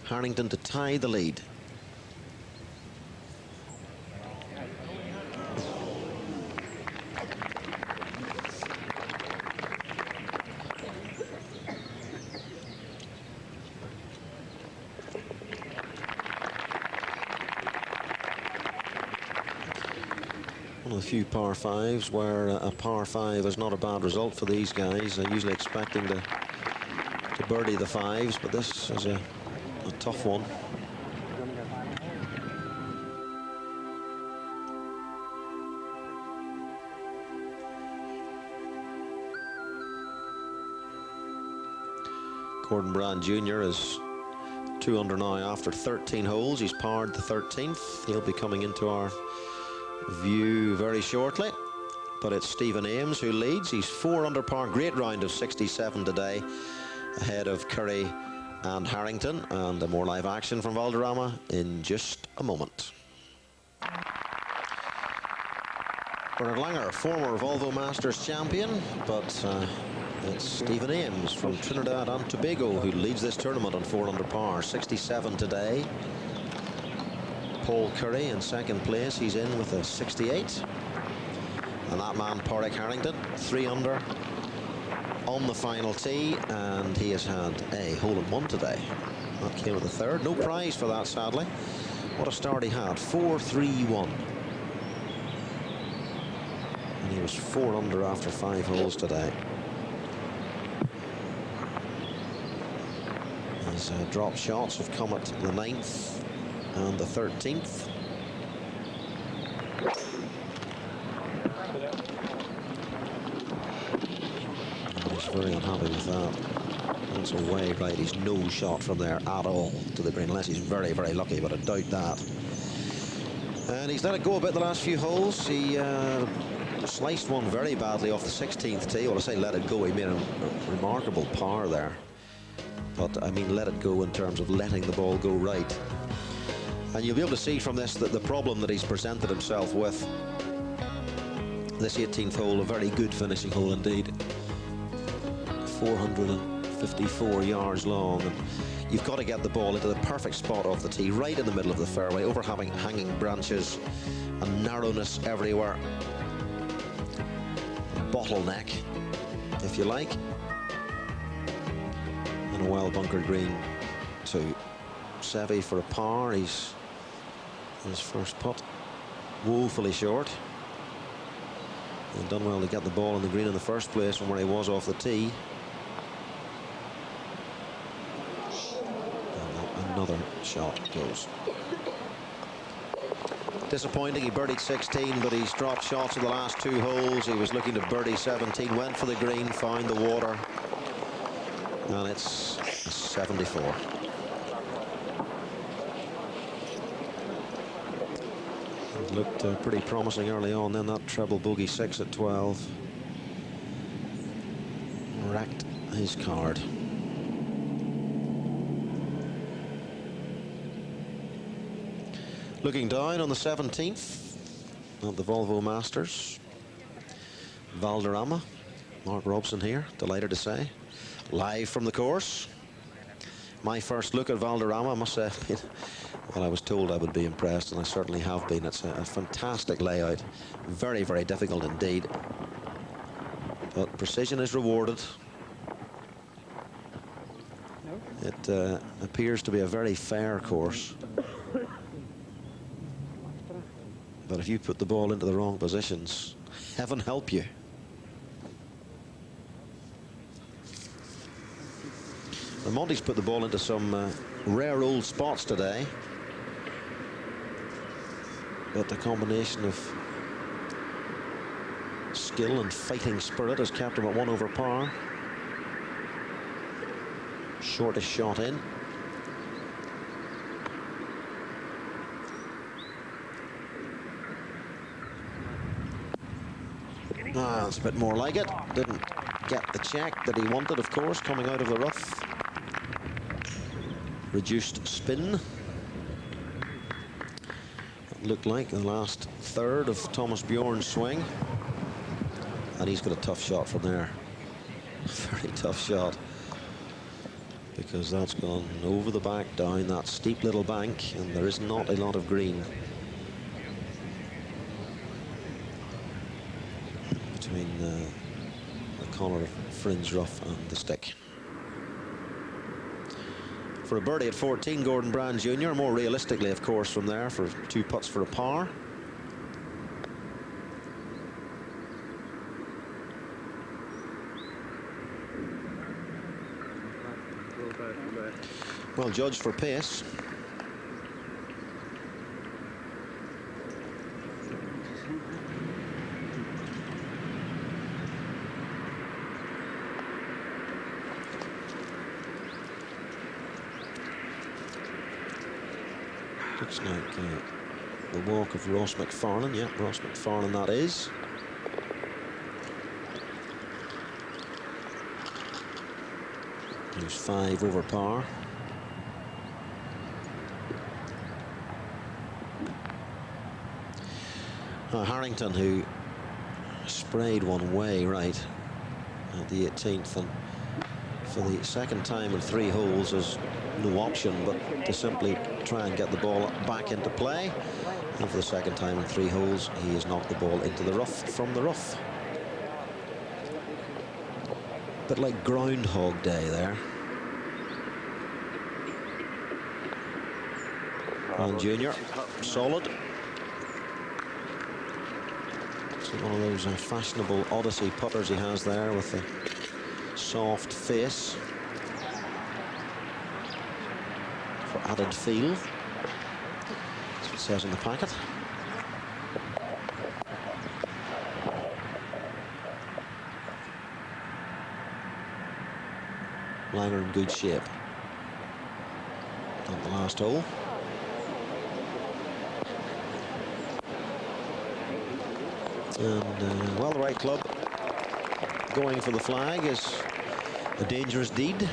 Harrington to tie the lead. One of the few par fives where a par five is not a bad result for these guys. They're usually expecting to birdie the fives, but this is a tough one. Gordon Brand Jr. is 2 under now after 13 holes. He's parred the 13th. He'll be coming into our view very shortly, but it's Stephen Ames who leads. He's 4 under par. Great round of 67 today, ahead of Curry and Harrington, and more live action from Valderrama in just a moment. Bernhard Langer, former Volvo Masters champion, but it's Stephen Ames from Trinidad and Tobago who leads this tournament on 4 under par. 67 today. Paul Curry in second place. He's in with a 68. And that man, Padraig Harrington, 3 under on the final tee, and he has had a hole-in-one today. That came with the third. No prize for that, sadly. What a start he had. 4-3-1. And he was 4 under after 5 holes today. His drop shots have come at the 9th and the 13th. He's very unhappy with that. That's away right. He's no shot from there at all to the green, unless he's very, very lucky, but I doubt that. And he's let it go a bit the last few holes. He sliced one very badly off the 16th tee. Well, I say let it go. He made a remarkable par there. But I mean, let it go in terms of letting the ball go right. And you'll be able to see from this that the problem that he's presented himself with. This 18th hole, a very good finishing hole indeed. 450 54 yards long. And you've got to get the ball into the perfect spot off the tee, right in the middle of the fairway, over hanging branches and narrowness everywhere. Bottleneck, if you like. And a well-bunkered green to Seve for a par. He's his first putt, woefully short. And done well to get the ball in the green in the first place from where he was off the tee. And another shot goes. Disappointing, he birdied 16, but he's dropped shots in the last 2 holes. He was looking to birdie 17, went for the green, found the water, and it's 74. It looked pretty promising early on, then that treble bogey 6 at 12 wrecked his card. Looking down on the 17th at the Volvo Masters, Valderrama. Mark Robson here, delighted to say, live from the course. My first look at Valderrama, I must say, well, I was told I would be impressed, and I certainly have been. It's a fantastic layout, very, very difficult indeed, but precision is rewarded. It appears to be a very fair course. But if you put the ball into the wrong positions, heaven help you. The Monty's put the ball into some rare old spots today. But the combination of skill and fighting spirit has kept him at 1 over par. Shortest shot in. That's a bit more like it. Didn't get the check that he wanted, of course, coming out of the rough. Reduced spin. It looked like the last third of Thomas Bjorn's swing. And he's got a tough shot from there. Very tough shot. Because that's gone over the back, down that steep little bank, and there is not a lot of green between the corner of Fringe rough and the stick. For a birdie at 14, Gordon Brand Jr., more realistically, of course, from there for 2 putts for a par. Well judged for pace. Looks like the walk of Ross McFarlane. Yeah, Ross McFarlane that is. He's 5 over par. Harrington, who sprayed one way right at the 18th, and for the second time in 3 holes there's no option but to simply try and get the ball back into play, and for the second time in 3 holes he has knocked the ball into the rough from the rough. Bit like Groundhog Day there. Brand Jr. solid. One of those fashionable Odyssey putters he has there with the soft face for added feel. That's what it says in the packet. Langer in good shape. On the last hole. And well, the right club going for the flag is a dangerous deed.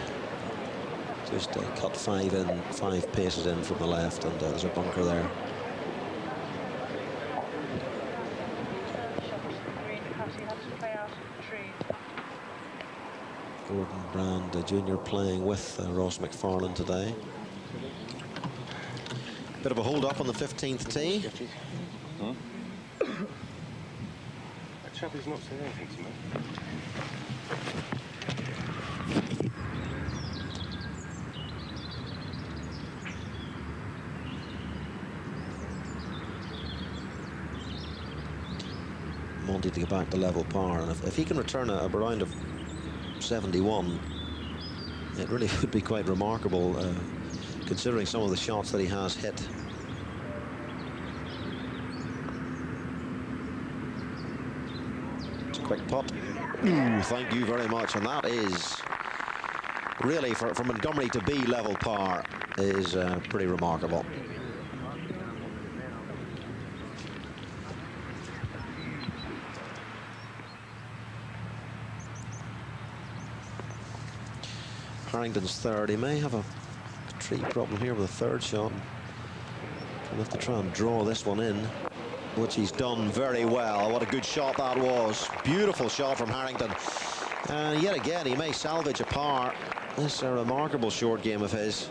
Just cut 5 paces in from the left, and there's a bunker there. Gordon Brand junior playing with Ross McFarlane today. Bit of a hold up on the 15th tee. Huh? That chap is not saying anything to me. Monty to get back to level par, and if he can return a round of 71, it really would be quite remarkable, considering some of the shots that he has hit. It's a quick putt. Ooh, thank you very much. And that is really, for Montgomery to be level par, is pretty remarkable. Harrington's third. He may have a tree problem here with a third shot. He'll have to try and draw this one in, which he's done very well. What a good shot that was. Beautiful shot from Harrington. And yet again, he may salvage a par. This is a remarkable short game of his.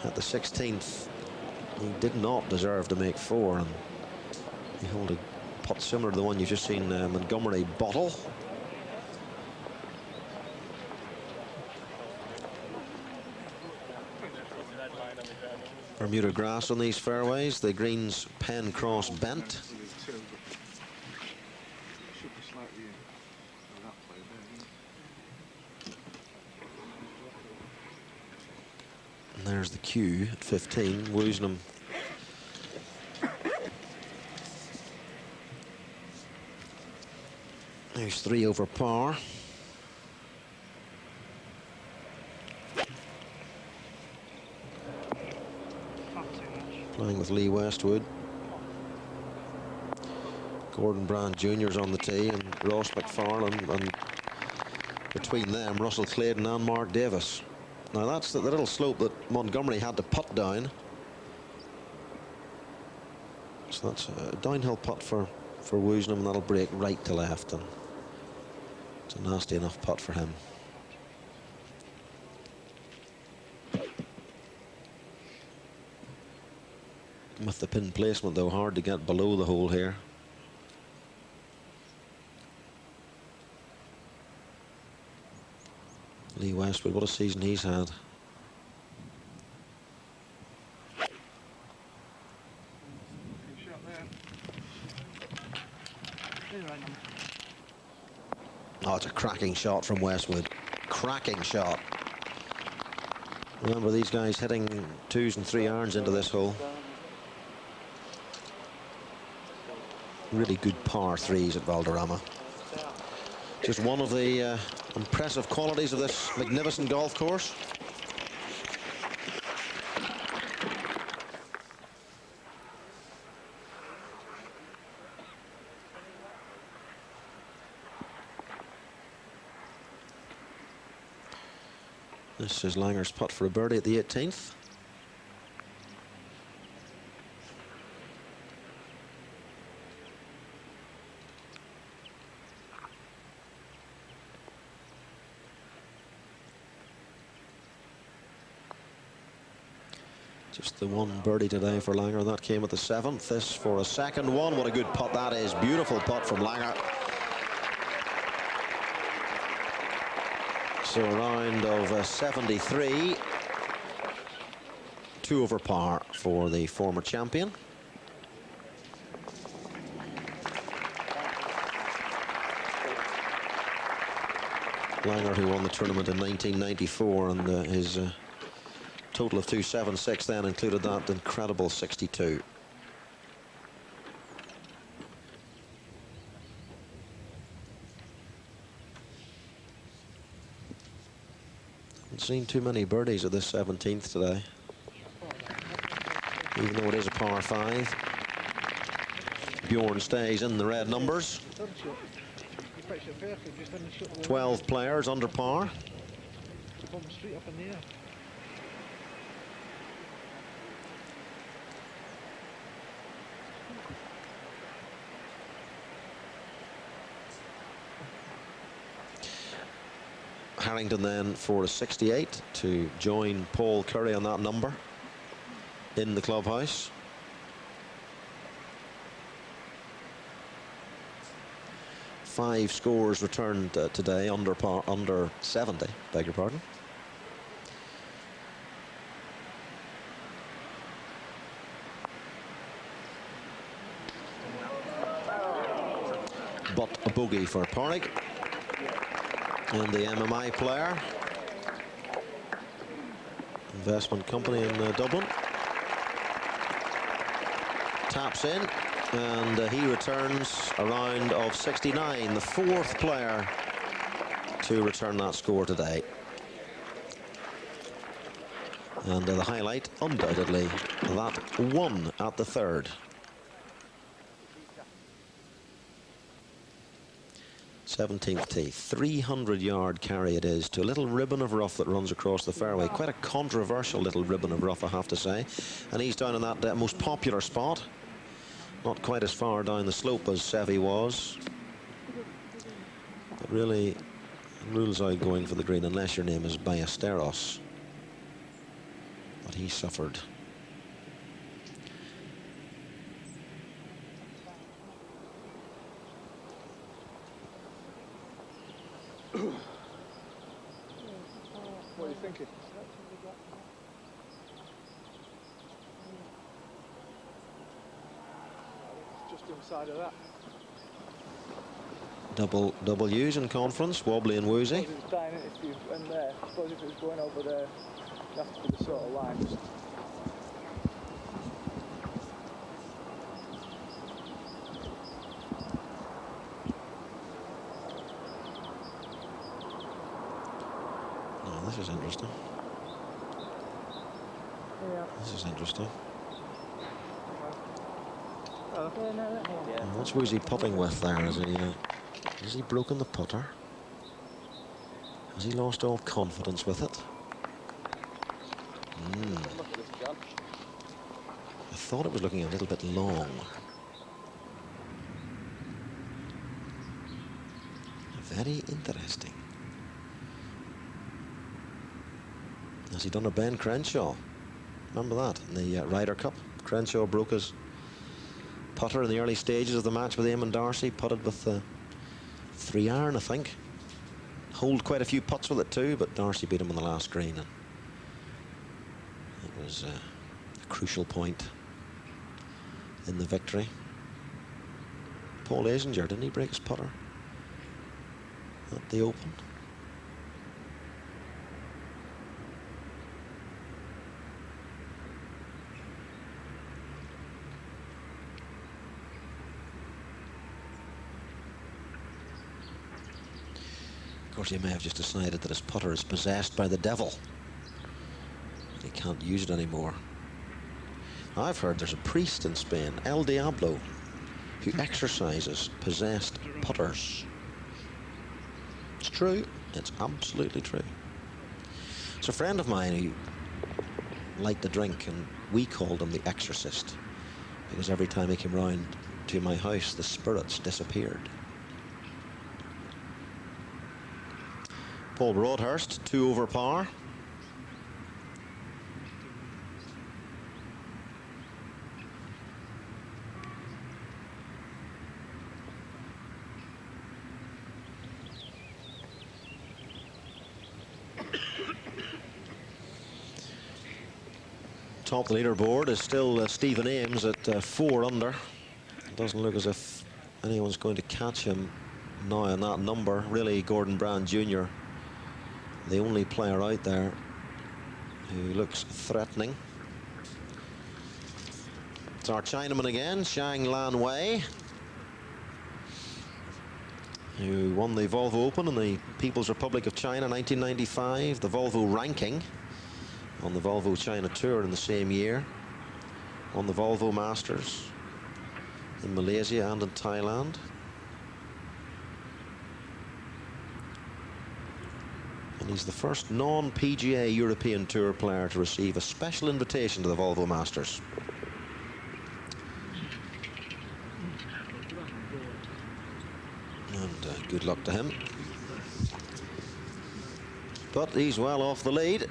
At the 16th, he did not deserve to make 4. And he held a putt similar to the one you've just seen Montgomery bottle. Bermuda grass on these fairways, the greens pen cross bent. And there's the cue at 15, Woosnam. There's 3 over par. Playing with Lee Westwood. Gordon Brand Jr.'s on the tee, and Ross McFarlane, and between them, Russell Clayton and Mark Davis. Now that's the little slope that Montgomery had to putt down. So that's a downhill putt for Woosnam, and that'll break right to left, and it's a nasty enough putt for him. With the pin placement, though, hard to get below the hole here. Lee Westwood, what a season he's had. Oh, it's a cracking shot from Westwood. Cracking shot. Remember, these guys hitting 2s and 3 irons into this hole. Really good par 3s at Valderrama. Just one of the impressive qualities of this magnificent golf course. This is Langer's putt for a birdie at the 18th. Just the one birdie today for Langer. That came at the 7th. This for a second one. What a good putt that is. Beautiful putt from Langer. So a round of 73. 2 over par for the former champion. Langer, who won the tournament in 1994, and his total of 276 then included that incredible 62. Haven't seen too many birdies at this 17th today, even though it is a par 5. Bjorn stays in the red numbers. 12 players under par. Harrington then for a 68 to join Paul Curry on that number in the clubhouse. Five scores returned today under 70, beg your pardon. But a bogey for Porrick. And the MMI player, investment company in Dublin, taps in, and he returns a round of 69, the fourth player to return that score today. And the highlight, undoubtedly, that one at the third. 17th tee, 300-yard carry it is to a little ribbon of rough that runs across the fairway. Quite a controversial little ribbon of rough, I have to say. And he's down in that most popular spot. Not quite as far down the slope as Seve was. But really rules out going for the green unless your name is Ballesteros. But he suffered. What are you thinking? Just inside of that. Double W's in conference, wobbly and woozy. If it was dying, if you went there, I suppose if it was going over there, you have to be the sort of line. Just This is interesting. yeah. This is interesting. Yeah. What's Woozy putting with there? Has he broken the putter? Has he lost all confidence with it? Look at this gun. I thought it was looking a little bit long. Very interesting. Has he done a Ben Crenshaw? Remember that in the Ryder Cup? Crenshaw broke his putter in the early stages of the match with Eamon Darcy. Putted with the 3-iron, I think. Holed quite a few putts with it too, but Darcy beat him on the last green. And it was a crucial point in the victory. Paul Asinger, didn't he break his putter at the Open? Of course, he may have just decided that his putter is possessed by the devil. He can't use it anymore. I've heard there's a priest in Spain, El Diablo, who exercises possessed putters. It's true. It's absolutely true. It's a friend of mine who liked to drink, and we called him the Exorcist, because every time he came round to my house, the spirits disappeared. Paul Broadhurst, 2 over par. Top of the leaderboard is still Stephen Ames at 4 under. It doesn't look as if anyone's going to catch him now on that number. Really, Gordon Brand Jr., the only player out there who looks threatening. It's our Chinaman again, Shang Lan Wei, who won the Volvo Open in the People's Republic of China 1995, the Volvo ranking on the Volvo China Tour in the same year, on the Volvo Masters in Malaysia and in Thailand. And he's the first non-PGA European Tour player to receive a special invitation to the Volvo Masters. And good luck to him. but he's well off the lead.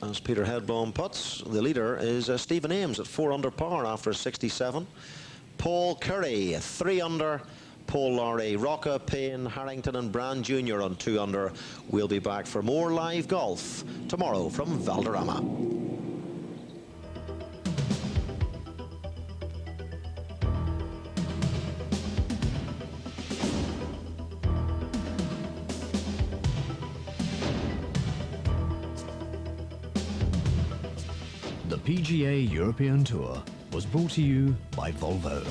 As Peter Headblom puts, the leader is Stephen Ames at 4 under par after 67. Paul Curry, 3 under. Paul Lowry, Rocca, Payne, Harrington and Brand Jr. on 2 under. We'll be back for more live golf tomorrow from Valderrama. The PGA European Tour was brought to you by Volvo.